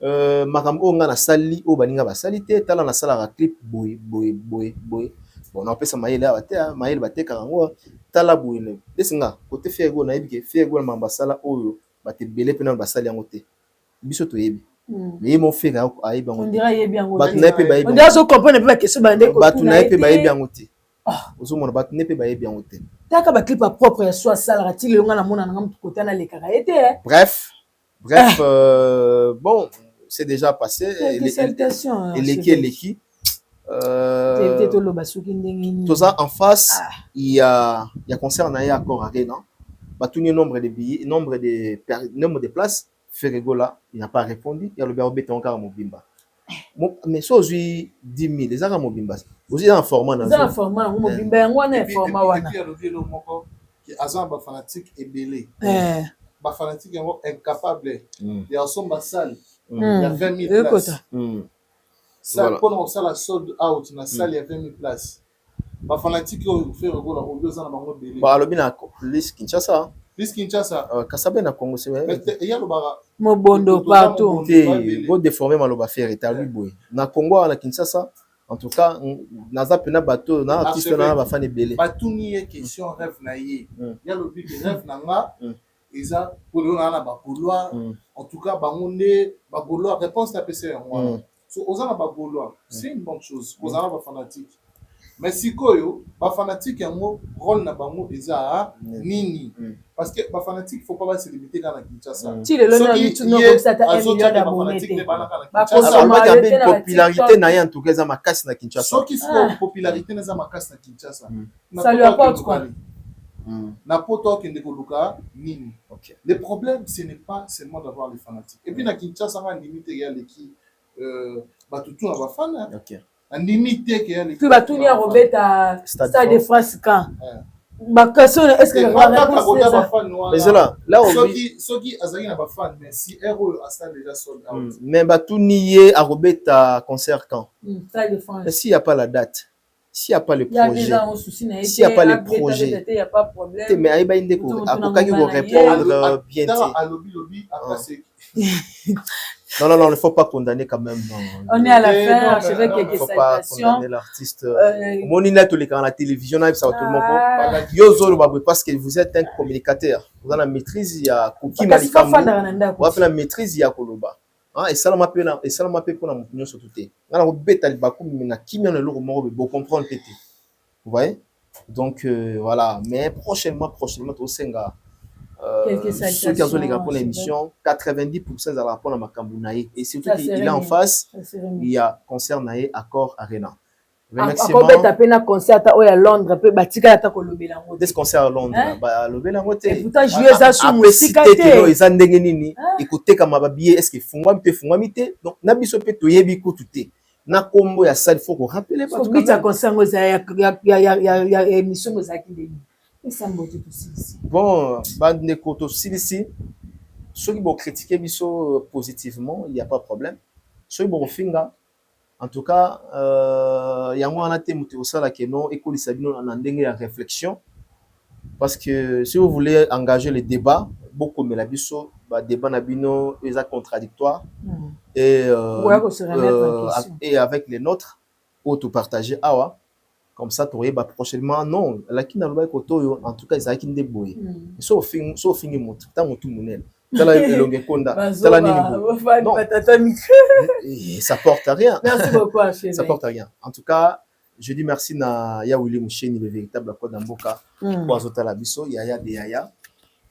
Makambo nga na sali, ou baninga ba salite, tala na sala ra clip, boy. Bon, on appelle ça Maël Bate Karango, tala boy. Desinga, côté faire Egola, na ebike, faire Egola Mambasala, Oyo, Bate Belé Pena Basali Angote. Bisoto Ebi. Mais mon frère on dirait bien on dirait so comprendre pas question ba ndeko batu na pe ba bien ngote ozo mona batu ne pe ba bien ngote taka ba clip propre ya so sala ratile longa na mona na ngam côté na le kara été bref bon c'est déjà passé et l'équipe tout ça en face il y a concert na ya encore arena batu ni nombre de billets nombre de places Ferregola, il n'a pas répondu. Il y a le bérobé encore Mobimba. Mais ça, aujourd'hui, 10 000, les gens Mobimba. Vous êtes informant. Vous êtes informant. Mobimba, on est informant. Et puis, il y a le mot qui est un fanatique et belé. Un fanatique incapable. Il y a un son salle. Il y a 20 000 places. Ça, quand on sait la sold out, dans la salle, il y a 20 000 places. Un fanatique qui fait Ferregola, on veut ça dans le belé. Bah, le bien, Lys Kinshasa. Lys Kinshasa. Kasabe na Congo, c'est vrai. Il y a le bara. Mobondo partout. Vous déformez maloba faire et talu boy. Na Congo na Kinshasa, en tout cas, naza pena bateau na artiste na ba fan belé. Batou ni question rêve na yé. Il y a le but rêve na nga. Eza pour le na ba Gaulois. En tout cas, ba monde ba Gaulois réponse à PCR. So ozana ba Gaulois, c'est une bonne chose. Ozana ba fanatique. Mais si koyo ba fanatique yango rôle na bango eza nini. Parce que les fanatiques, il ne faut pas se limiter dans la Kinshasa. Si le nom YouTube non comme ça, tu as 1 million d'abonnés. Il y a une popularité en tout cas dans ma casse na Kinshasa. Ceux qui sont en popularité dans ma casse na Kinshasa. Ça lui apporte quoi? N'importe qui ne nini. Le problème, ce n'est pas seulement d'avoir les fanatiques. Et puis na Kinshasa, on a limité il y a l'équipe tout na ba fan. On limité qu'il y a l'équipe. Puis tout ni a Robert à Stade de France quand. Ma question est-ce que mais là ceux qui azali na ba fan mais si héros a ça déjà sold out mais tout nié à Robert concert quand s'il y a pas la date s'il y a pas le projet s'il y a pas le projet il y a pas de problème mais aïba inde ko akoka ki ko répondre bien à lobby à passer non, il ne faut pas condamner quand même. On est à la fin, je veux quelques salutations. Il ne faut pas condamner l'artiste. Mon inette, à la télévision, ça va tout le monde. Yo, parce que vous êtes un communicateur. Vous avez la maîtrise, il y a Koki Malikamu. Vous avez la maîtrise, il y a Koloba. Et ça m'a fait pour la opinion sur tout. On a un bête Bakou, mais na qui m'a le lourd mort, vous comprendre pété. Vous voyez? Donc voilà. Mais prochainement, tout ça. Ceux qui ont les rapports l'émission, 90% de la rapport à Makambunaï. Et surtout qu'il est en face, il y a concert Naï Accord Arena. Encore bête à peine à concert à Londres, un peu batika à Takolobela. Des concerts à Londres, Lobela Moté. Et pourtant, je vais à sous musique. Écoutez, comme ma billet, est-ce qu'il faut moi mité? Donc, Nabiso peut tout yebi kouté. Na combo ya ça, il faut qu'on rappelle. Faut que tu concert, il y a émission aux acquis. Bon, bande de koto ici. Ceux qui vont critiquer Bisso positivement, il n'y a pas de problème. Ceux qui vont finga, en tout cas, il y a un thème qui est là qui est non, école Sabino en andenge la réflexion. Parce que si vous voulez engager le débat, beaucoup mais la Bisso, débat nabino, ils sont contradictoires. Et avec les nôtres, auto-partager, comme ça, tu aurais prochainement, non, la qui n'a pas koto, en tout cas, ils ont qui débrouillé. Sauf fini mon temps, tout le monde. Ça porte à rien. Merci beaucoup, ça porte à rien. En tout cas, Je dis merci na ya Willy Moucheni, le véritable code d'Amboka. Pour Azota Labiso, Yaya de Yaya.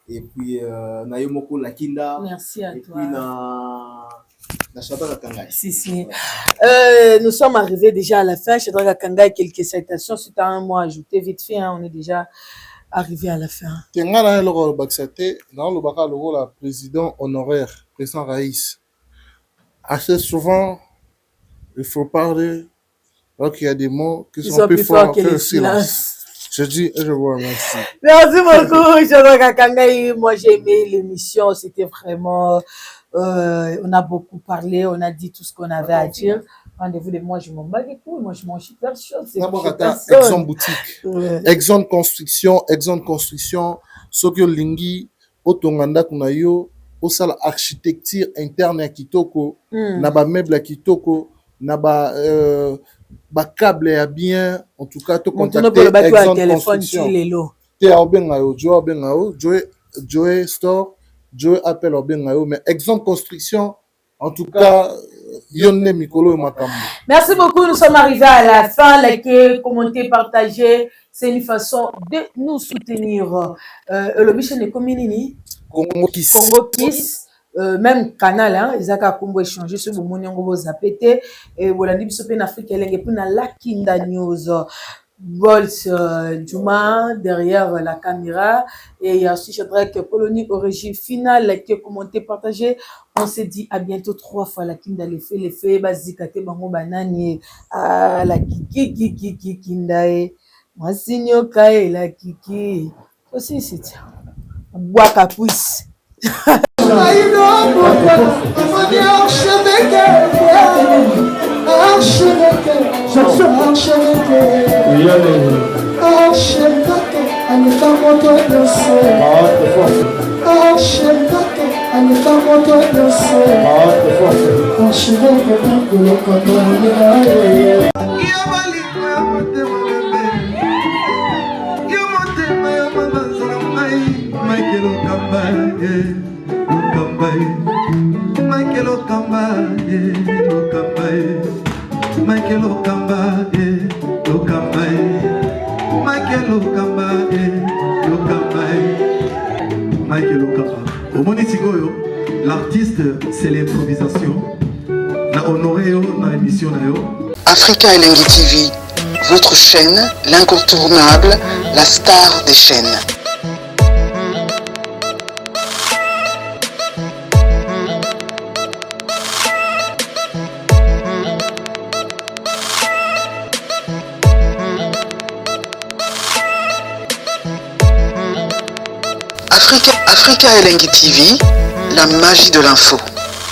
Et puis, na Yomoko Lakinda. Merci à et toi. Puis, na Shadraka Kangai. Si. Nous sommes arrivés déjà à la fin. Shadraka Kangai, quelques citations. Si tu as un mot à ajouter, vite fait, hein, on est déjà arrivé à la fin. Tengana le Baxate, dans le Baka, le président honoraire, président Raïs. Assez souvent, il faut parler. Donc, il y a des mots qui sont plus forts que le silence. Je dis et je vous remercie. Merci beaucoup, Shadraka Kangai. Moi, j'ai aimé l'émission. C'était vraiment... on a beaucoup parlé. On a dit tout ce qu'on avait à dire. Rendez-vous de moi, je m'en bats les couilles. Moi, je mange super chaud. Exxon boutique. Exxon construction. Sokyo Lingi. Otonganda Kunayo. Osala architecture interne à Kitoko. Naba meuble à Kitoko. Naba... câble est bien, en tout cas, tu contacter Exxon Construction. Tu es Joe Store, Joe Apple, mais Exxon Construction, en tout cas, merci beaucoup, nous sommes arrivés à la fin. Likez, commentez, partagez. C'est une façon de nous soutenir. Le mission est comme Nini Congo Kiss. Même canal, hein, ils ont échangé sur le monde, ils ont pété. Et voilà, nous sommes en Afrique, et puis dans la Kinda News, Bolt Juma derrière la caméra. Et il y a aussi Shadraka Colonie origine finale qui a commenté, partagé. On s'est dit à bientôt 3 fois la Kinda les faits, Bazikate Bango Banani, la Kiki Kinda, Masinyo Kae, la Kiki. Aussi, c'est ça. Boaka Pouisse. L'artiste, c'est l'improvisation. La honoré dans l'émission. Africa Elengi TV, votre chaîne, l'incontournable, la star des chaînes. Africa Elengi TV, la magie de l'info.